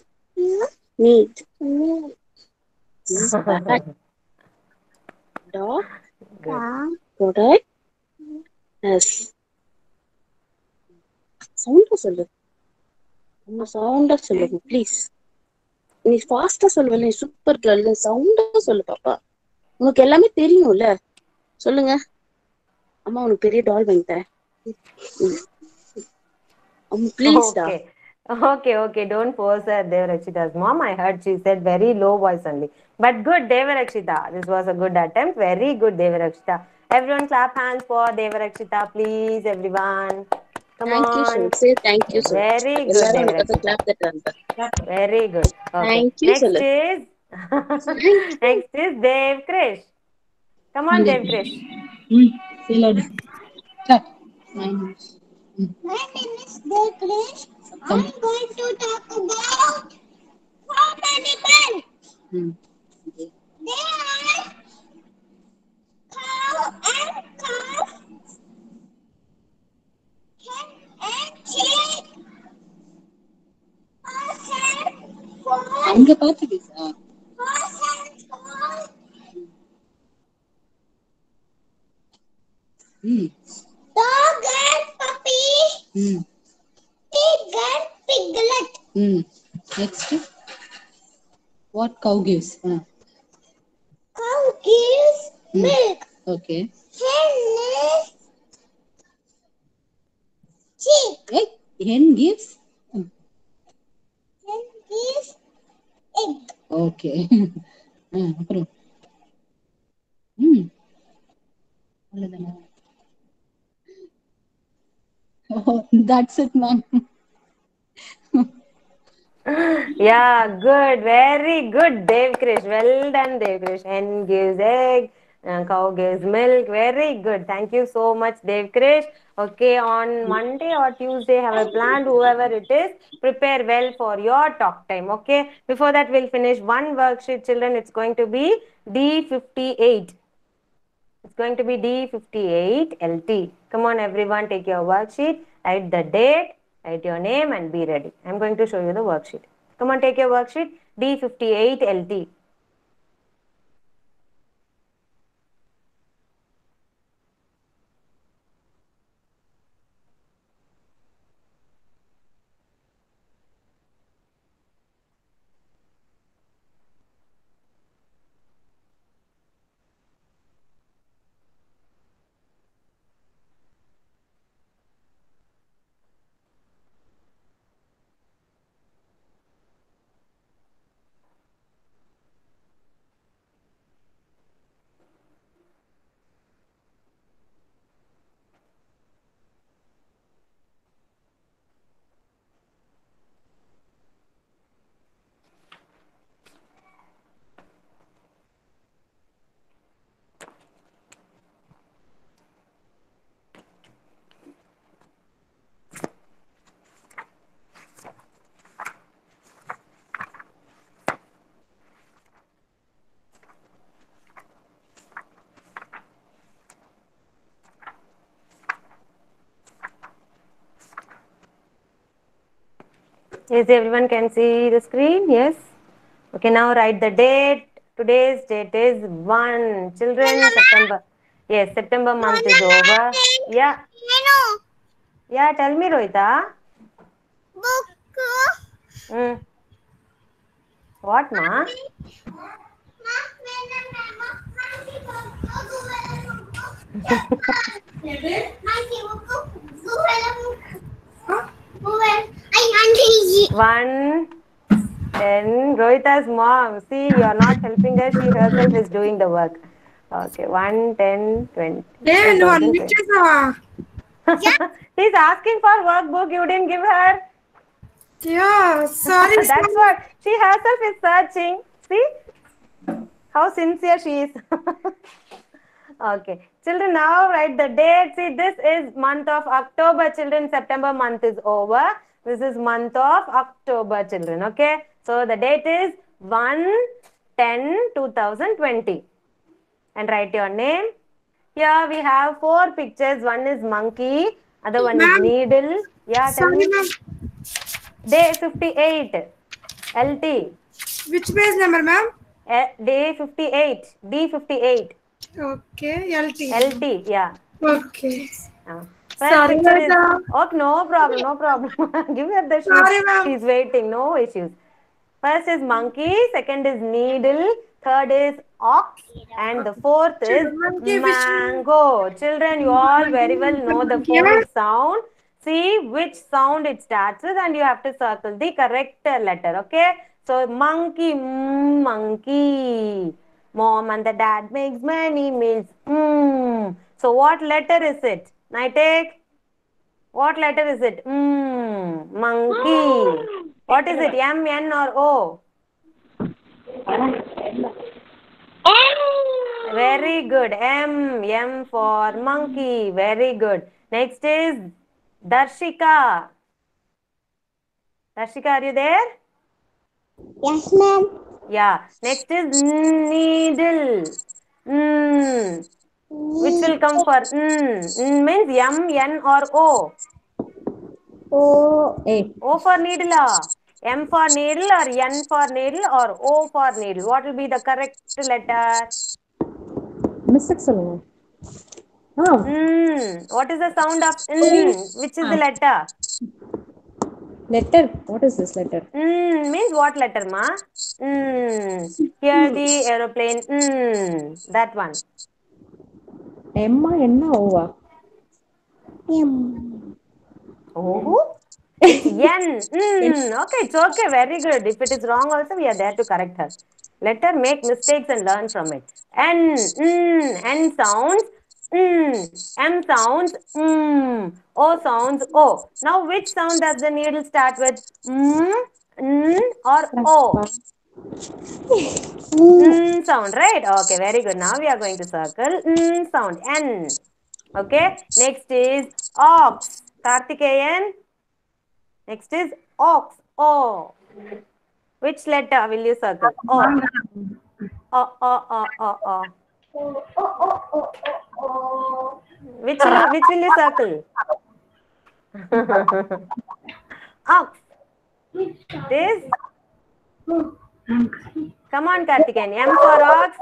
meat. Dog product has. சவுண்டா சொல்லு. சவுண்டா சொல்லுங்க ப்ளீஸ். நீ ஃபாஸ்டா சொல்லுவ, நீ சூப்பர் கேர்ள். சவுண்டா சொல்லு பாப்பா. உனக்கு எல்லாமே தெரியும்ல, சொல்லுங்க. அம்மா உனக்கு பெரிய டால் வாங்கி தரேன். ப்ளீஸ் டா. Okay. Don't force her, Dev Rakshita's mom. I heard she said very low voice only. But good, Dev Rakshita. This was a good attempt. Very good, Dev Rakshita. Everyone clap hands for Dev Rakshita, please, everyone. Come Thank you, on. sir. Say thank you, sir. Very good, எல்லாரும் Dev உனக்கு Rakshita. clap தட்டுறாங்க. Very good. Okay. Thank you, Next sir. is next is Dev Krish. Come on, Dev Krish. Say loud. Start. My name is Dev Krish. I'm going to talk about farm animals. They are cow and calf, hen and chick, horse and foal, அங்க பாத்து பேசா. horse and foal, dog and puppy, pig and piglet. Next, what cow gives? Cow gives milk. Okay. Hen lays chick. Hey, hen gives? Hen gives egg. Okay. அப்புறம் அவ்வளவுதானா? Oh, that's it, ma'am. Yeah, good, very good, Dev Krish. Well done, Dev Krish. Hen gives egg, cow gives milk. Very good. Thank you so much, Dev Krish. Okay, on Monday or Tuesday, have a plan, whoever it is, prepare well for your talk time. Okay, before that, we'll finish one worksheet, children. It's going to be D58. It's going to be D58 LT. Come on, everyone, take your worksheet, write the date, write your name, and be ready. I'm going to show you the worksheet. Come on, take your worksheet, D58 LT. Yes, everyone can see the screen? Yes. Okay, now write the date. Today's date is 1. Children, September. Yes, September month is over. Yeah. Yeah, tell me, Rohita. Book. What, ma? One, 10. Rohita's mom. See, you are not helping her. She herself is doing the work. Okay, 1, 10, 20. He's asking for workbook. You didn't give her. Yeah, sorry. That's what. She herself is searching. See how sincere she is. Okay. Children, now write the date. See, this is month of October, children. September month is over. This is month of October, children. Okay. So the date is 1/10/2020. And write your name. Here we have 4 pictures. One is monkey. Other one is needle. Yeah, tell me. Day 58. LT. Which page number, ma'am? Day 58. D58. Okay, LT. LT, yeah. Okay. First Sorry, picture is, madam. okay, no problem, no problem. Give her the Sorry, sheet. ma'am. She's waiting, no issues. First is monkey, second is needle, third is ox, and the fourth is mango. Children, you all very well know the 4 sound. See which sound it starts with, and you have to circle the correct letter, okay? So, monkey, monkey. Mom and the dad makes many meals. So, what letter is it? Nitek? What letter is it? Monkey. What is it? M, N or O? Very good. M. M for monkey. Very good. Next is Darshika. Darshika, are you there? Yes, ma'am. Yeah. Next is needle. Which will come for means M, N or O? O for needle. M for needle or N for needle or O for needle? What will be the correct letter? What is the sound of Which is the letter? Letter. What is this letter? Means what letter, ma? Here the aeroplane. That one. Emma enna ova? Oh, it's N. Okay, it's okay. Very good. If it is wrong also, we are there to correct her. Let her make mistakes and learn from it. N. N sounds. M sounds. O sounds. O. Now, which sound does the needle start with? Or O? Sound, right? Okay, very good. Now we are going to circle sound. N. Okay. Next is ox. Karthikeyan. Next is ox. O. Which letter will you circle? O. O. O. O. O. O. Which will you circle? Ox. This. Come on, Karthikeyan. M for ox,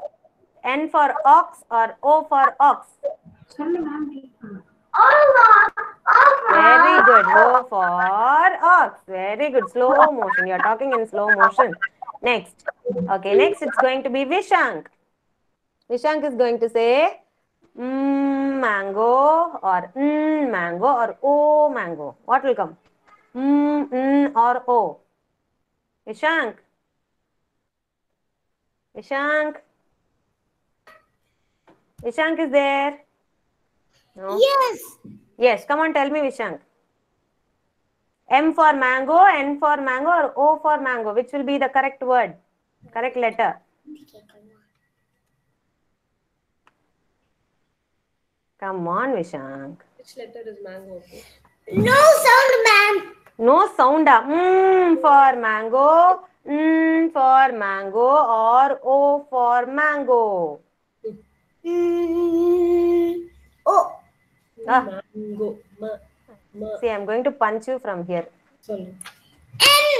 N for ox, or O for ox? Very good. O for ox. Very good. Slow motion. You are talking in slow motion. Next. Okay, next it's going to be Vishank. Vishank is going to say mango or mango or O mango. What will come? Or O? Vishank. Vishank. Vishank is there? No? Yes. Yes, come on, tell me, Vishank. M for mango, N for mango, or O for mango? Which will be the correct word? Correct letter? Come on, Vishank. Which letter is mango? No sound, ma'am. No sound. For mango, for mango, or O for mango? Oh. Mango. See, I'm going to punch you from here. Sorry.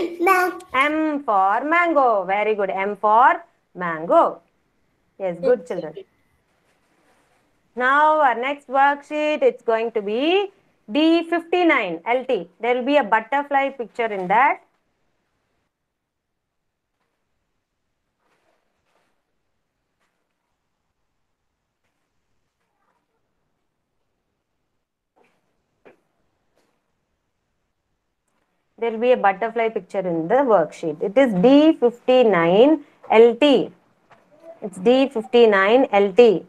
M, ma'am. M for mango. Very good. M for mango. Yes, good children. Now our next worksheet, it's going to be D59 LT. There will be a butterfly picture in that. There will be a butterfly picture in the worksheet. It is D59 LT. It's D59 LT.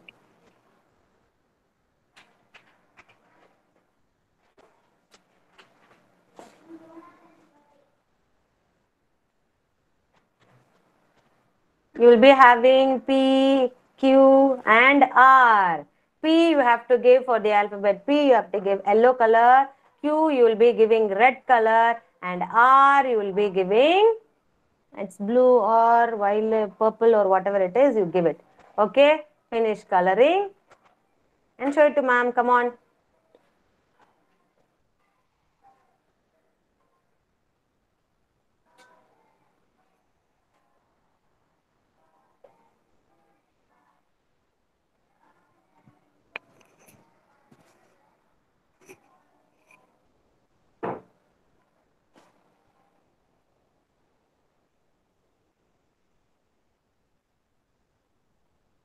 You will be having P, Q and R. P you have to give for the alphabet P, you have to give yellow color. Q you will be giving red color. And R you will be giving, it's blue or violet, purple or whatever it is, you give it. Okay, finish coloring and show it to ma'am. Come on.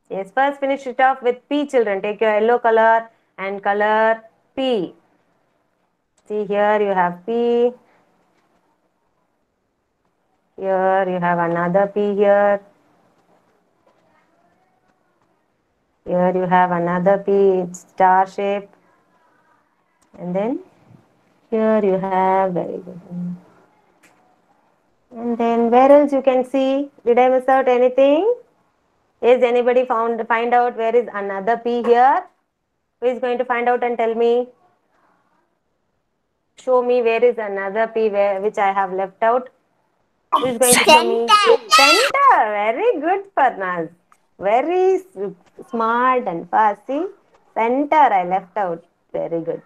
Yes, first finish it off with P, children. Take your yellow color and color P. See, here you have P. Here you have another P here. Here you have another P, it's star shape. And then here you have, very good. And then where else you can see? Did I miss out anything? Is anybody find out where is another P here? Who is going to find out and tell me? Show me where is another P which I have left out. Who is going to show me? Center. Very good, Farnaz. Very smart and fast. See? Center I left out. Very good.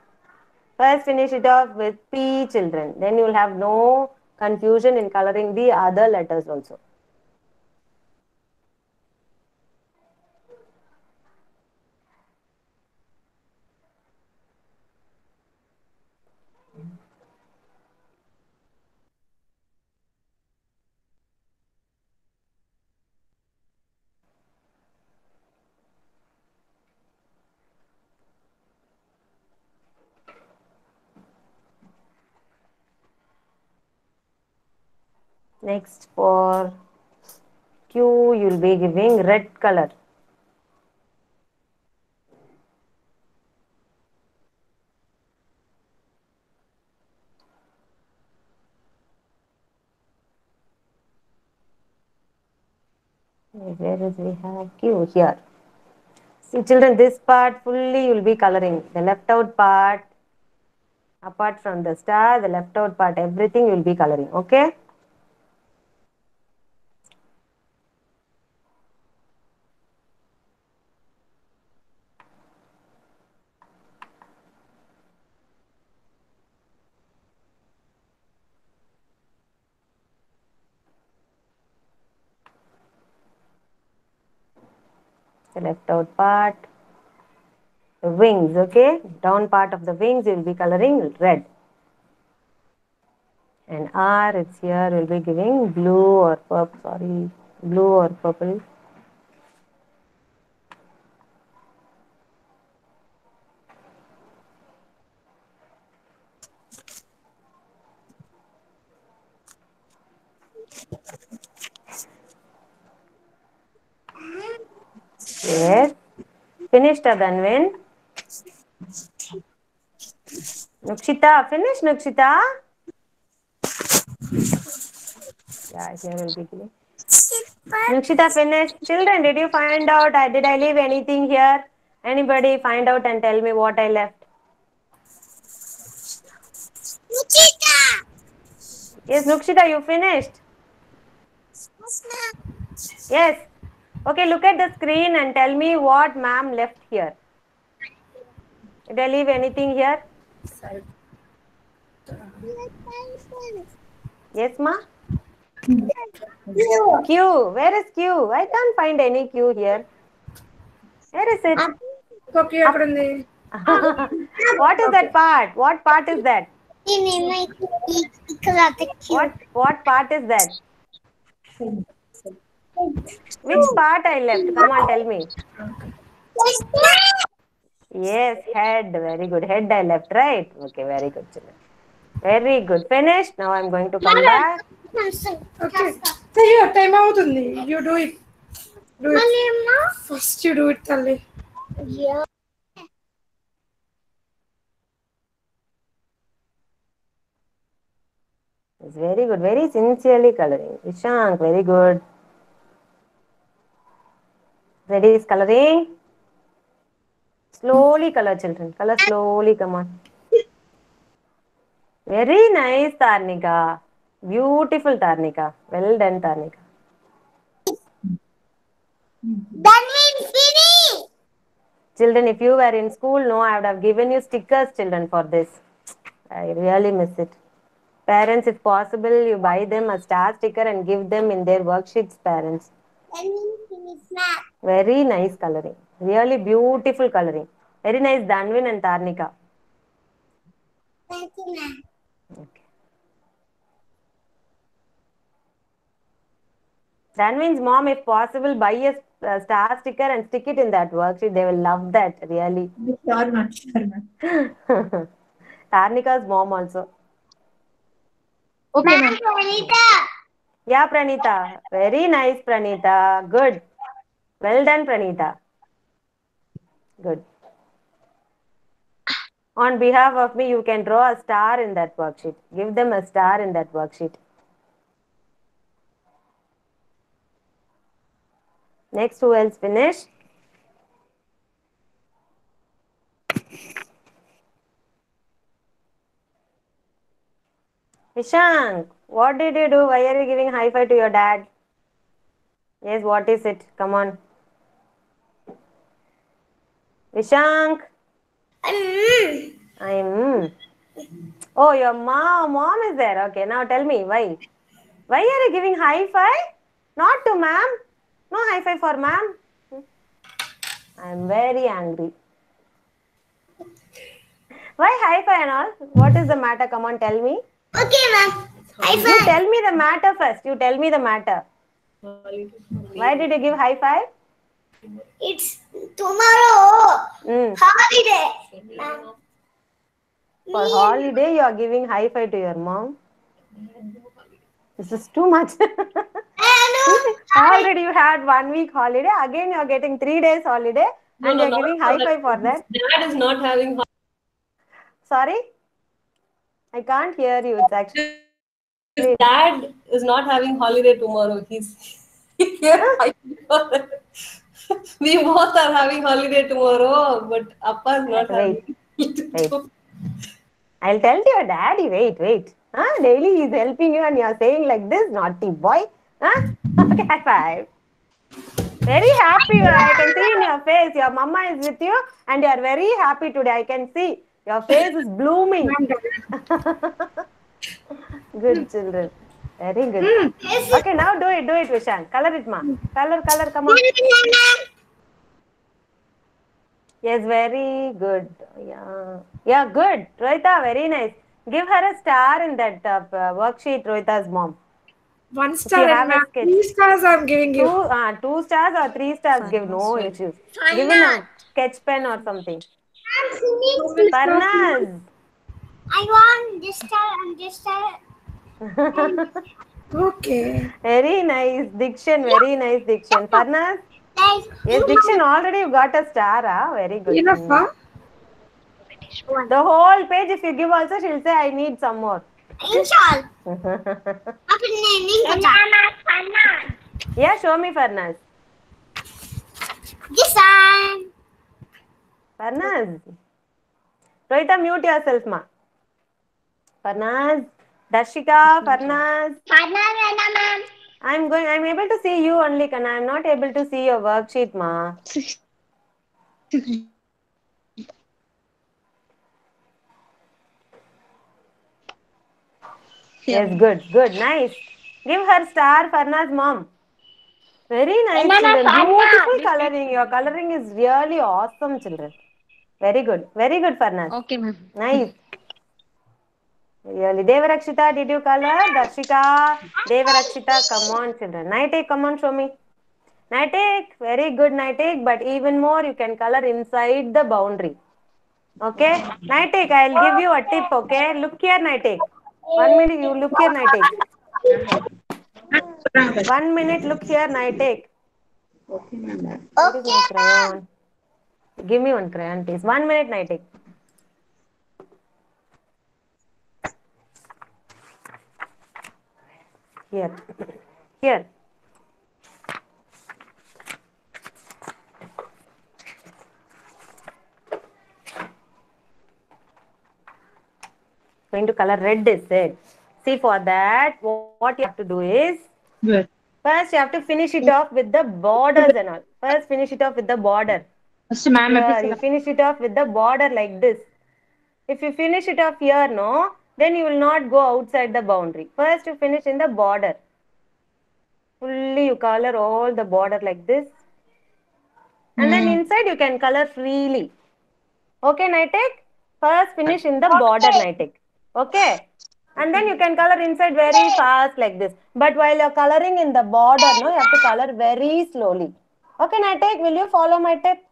First finish it off with P, children. Then you will have no confusion in coloring the other letters also. Next for Q, you'll be giving red color. Where is we have Q? Here. See children, this part fully you'll be coloring. The left out part, apart from the star, the left out part, everything you'll be coloring. Okay? The left out part, the wings, okay? Down part of the wings you'll be coloring red. And R, it's here, we'll be giving blue or purple, sorry, blue or purple. Yes. Finished, Dhanvin? Nukshita, finish, Nukshita? Yeah, here will be giving. Nukshita, finish. Children, did you find out? Did I leave anything here? Anybody find out and tell me what I left? Nikita! Yes, Nukshita, you finished? Yes. Okay, look at the screen and tell me what ma'am left here. Did I leave anything here? Yes, ma? Q. Where is Q? I can't find any Q here. Where is it? Okay, అక్కడ What is that part? What part is that? What part is that? Which part I left? Come on, tell me. Yes, head. Very good. Head I left, right? Okay, very good, children. Very good. Finished. Now I'm going to come back. Okay. Tayo, time అవుతుంది. You do it. Do it. First you do it, Talli. Yeah. It's very good. Very sincerely coloring. Ishank, very good. Ready is coloring. Slowly color, children. Color slowly. Come on. Very nice, Tarnika. Beautiful, Tarnika. Well done, Tarnika. That means finish. Children, if you were in school, no, I would have given you stickers, children, for this. I really miss it. Parents, if possible, you buy them a star sticker and give them in their worksheets, parents. That means finish math. Very nice coloring. Really beautiful coloring. Very nice, Dhanvin and Tarnika. Thank you, ma'am. Okay. Dhanvin's mom, if possible, buy a star sticker and stick it in that worksheet. They will love that, really. Sure, ma'am. Sure, ma'am. Tarnika's mom also. Okay, ma'am. Pranita. Yeah, Pranita. Very nice, Pranita. Good. Well done, Pranita. Good. On behalf of me, you can draw a star in that worksheet. Give them a star in that worksheet. Next, who else finished? Ishank, what did you do? Why are you giving high five to your dad? Yes, what is it? Come on. Ishank. I'm. Oh, your mom is there. Okay, now tell me why. Why are you giving high five? Not to ma'am. No high five for ma'am. I'm very angry. Why high five and all? What is the matter? Come on, tell me. Okay, ma'am. High You five. tell me the matter first. You tell me the matter. Why did you give high five? It's tomorrow. Mm. Holiday. Ma'am. For holiday, you are giving high five to your mom. This is too much. Already you had 1 week holiday. Again, you're getting 3 days holiday, and you're giving high five for that. Dad is not having. Sorry, I can't hear you. It's actually. His dad is not having holiday tomorrow. He's here. We both are having holiday tomorrow, but Appa is not having. Wait. I'll tell your daddy. Wait. Huh? Daily he's helping you, and you're saying like this, naughty boy. Huh? Okay, high five. Very happy. I can see in your face. Your mama is with you, and you are very happy today. I can see your face is blooming. Good children. Very good. Okay, now do it, Vishan. Color it, ma. Color, come on. Yes, very good. Yeah, good. Rohita, very nice. Give her a star in that worksheet, Rohita's mom. 1 star and 3 stars I'm giving you. 2 stars or 3 stars, give no issues. Give in a sketch pen or something. Parnaz. I want this star and this star. Okay. Very nice diction. Parnaz. Yes, diction already you got a star. Very good. Enough, huh? The whole page, if you give also, she'll say, I need some more. Yeah, show me, Farnaz. This one. Farnaz. Rohita, mute yourself, ma. Farnaz. Darshika, Farnaz. I'm able to see you only, Kana. I'm not able to see your worksheet, ma. Yes, good, nice. Give her star, Farnaz mom. Very nice, children. Beautiful coloring. Your coloring is really awesome, children. Very good, Farnaz. Okay, ma'am. Nice. Really. Devarakshita, did you color? Darshika, Devarakshita, come on, children. Naitik, come on, show me. Naitik, very good, Naitik. But even more, you can color inside the boundary. Okay? Naitik, I'll give you a tip, okay? Look here, Naitik. 1 minute, you look here, Naitik. 1 minute, look here, Naitik. Okay, crayon. Give me one crayon, please. 1 minute, Naitik. Here. Going to color red, is it? See, for that, what you have to do is, first you have to finish it off with the borders and all. First, finish it off with the border. You finish it off with the border like this. If you finish it off here, no, then you will not go outside the boundary. First, you finish in the border. Fully you color all the border like this. And then inside you can color freely. Okay, Naitik? First, finish in the border, Naitik. Okay? And then you can color inside very fast like this. But while you're coloring in the border, no, you have to color very slowly. Okay, Naitik, will you follow my tip?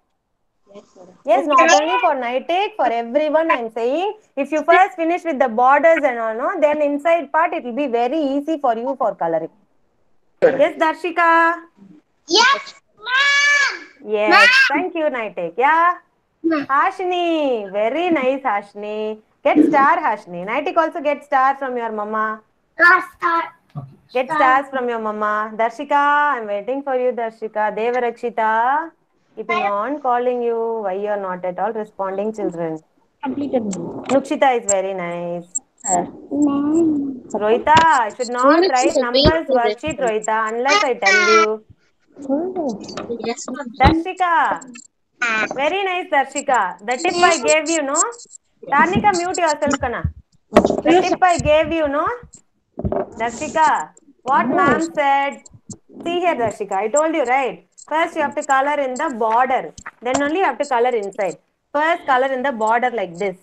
Yes, not only for Naitik, for everyone I'm saying. If you first finish with the borders and all, no, then inside part it will be very easy for you for coloring. Yes, Darshika? Yes, ma'am. Yes, thank you, Naitik. Yeah? Hashini, very nice, Hashini. Get star, Hashini. Naitik also get star from your mama. Star. Get stars from your mama. Darshika, I'm waiting for you, Darshika. Devarakshita, keeping on calling you. Why you're not at all responding, children? Completed. Nukshita is very nice. Rohita, I should not write numbers worksheet, Rohita, unless I tell you. Yes, ma'am. Darshika, very nice, Darshika. The tip I gave you, no? Tarnika, mute yourself, Kana. The tip I gave you, no? Darshika, what ma'am said. See here, Darshika, I told you, right? First, you have to color in the border. Then only you have to color inside. First, color in the border like this.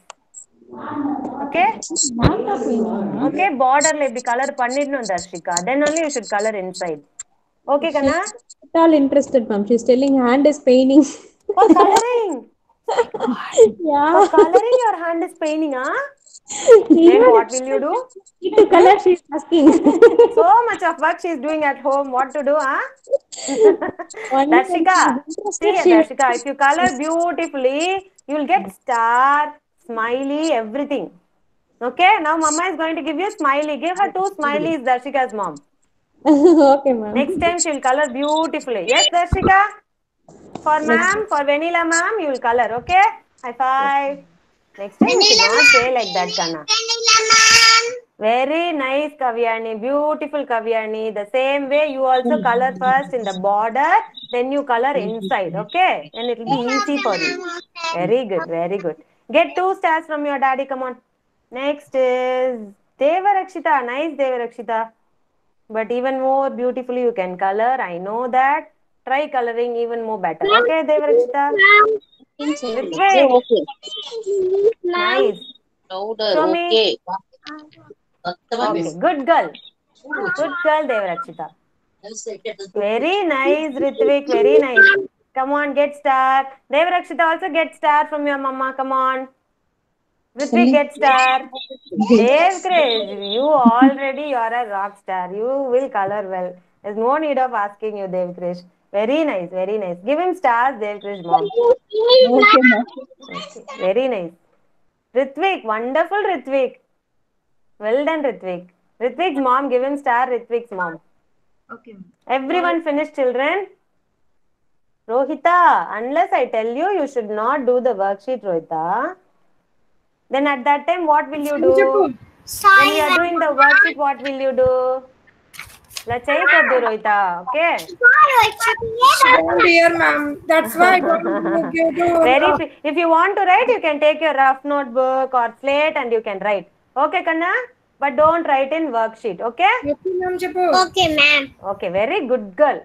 Okay? Okay, border like the color pannidnu, Darshika. Then only you should color inside. Okay, Kana? She's not all interested, ma'am. She's telling hand is paining. For coloring? Yeah. For coloring, your hand is paining, huh? Then what will you do? To color, she's asking. So much of work she's doing at home. What to do, huh? Only when Darshika, she's see interested, here, she Darshika, if you color beautifully, you'll get star, smiley, everything. Okay, now Mama is going to give you smiley. Give her 2 smileys, Darshika's mom. Okay, ma'am. Next time she'll color beautifully. Yes, Darshika? For ma'am, for vanilla ma'am, you will color, okay? High five. Next time you should not say like that, Kana. Very nice, Kavyani. Beautiful, Kavyani. The same way you also color first in the border, then you color inside, okay? Then it will be easy for you. Very good, very good. Get 2 stars from your daddy, come on. Next is Devarakshita. Nice, Devarakshita. But even more beautifully you can color. I know that. Try coloring even more better. Okay, Devarakshita? Ritvik. Okay. Nice. Louder. Show me. Okay. Okay, good girl. Good girl, Devarakshita. Very nice, Ritvik. Very nice. Come on, get star. Devarakshita also get star from your mama. Come on. Ritvik, get star. Dev Krish, you already you are a rock star. You will color well. There's no need of asking you, Dev Krish. Very nice, very nice. Give him stars, Dev Krish, mom. Okay, ma'am. Okay, very nice. Ritvik, wonderful Ritvik. Well done, Ritvik. Ritvik's mom, give him star, Ritvik's mom. Okay. Everyone finished, children? Rohita, unless I tell you, you should not do the worksheet, Rohita. Then at that time, what will you do? When we are doing the worksheet, what will you do? Let's say Rohita, okay? Oh dear, ma'am. That's why I don't give to. If you want to write, you can take your rough notebook or slate and you can write. Okay, Kanna? But don't write in worksheet, okay? Okay, ma'am. Okay, very good girl.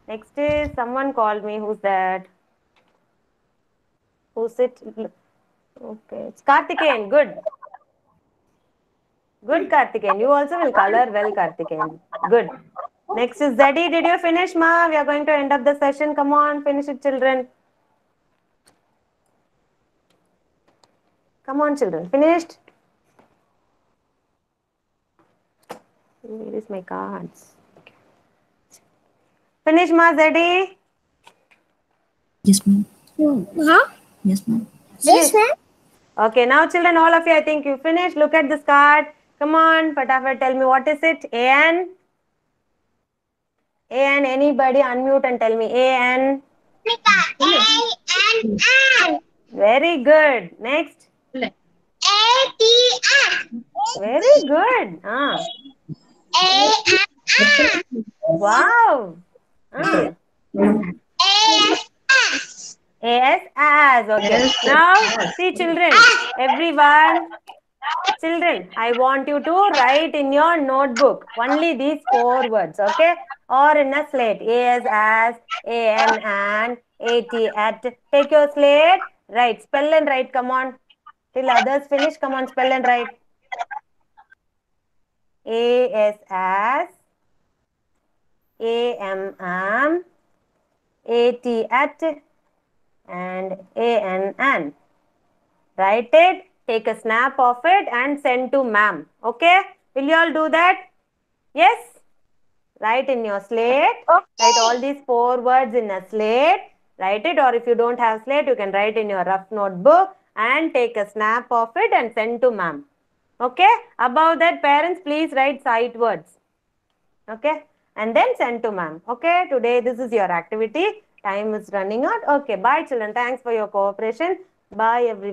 Next is someone called me. Who's that? Who's it? Okay, it's Karthikeyan. Good. Good, Karthikeyan. You also will color well, Karthikeyan. Good. Next is Zeddy. Did you finish, ma? We are going to end up the session. Come on, finish it, children. Come on, children. Finished? Where is my cards? Okay. Finish, ma, Zeddy? Yes, ma'am. Huh? Yes, ma'am. Yes, ma'am. Okay, now children, all of you, I think you finished. Look at this card. Come on, Fatafat, tell me what is it? AN? AN, anybody unmute and tell me AN. A-N-N. Very good. Next. A-T-M. Very good. A-N-N. Wow. A-S-S. Yes, as. Okay. Now, see children, everyone. Children, I want you to write in your notebook only these 4 words, okay? Or in a slate. as, an, at, at. Take your slate, write. Spell and write, come on. Till others finish, come on, spell and write. as, am, at, and an. Write it, take a snap of it and send to ma'am. Okay? Will you all do that? Yes? Write in your slate. Okay. Write all these 4 words in a slate. Write it, or if you don't have slate, you can write in your rough notebook and take a snap of it and send to ma'am. Okay? Above that, parents, please write sight words. Okay? And then send to ma'am. Okay? Today, this is your activity. Time is running out. Okay. Bye, children. Thanks for your cooperation. Bye, everyone.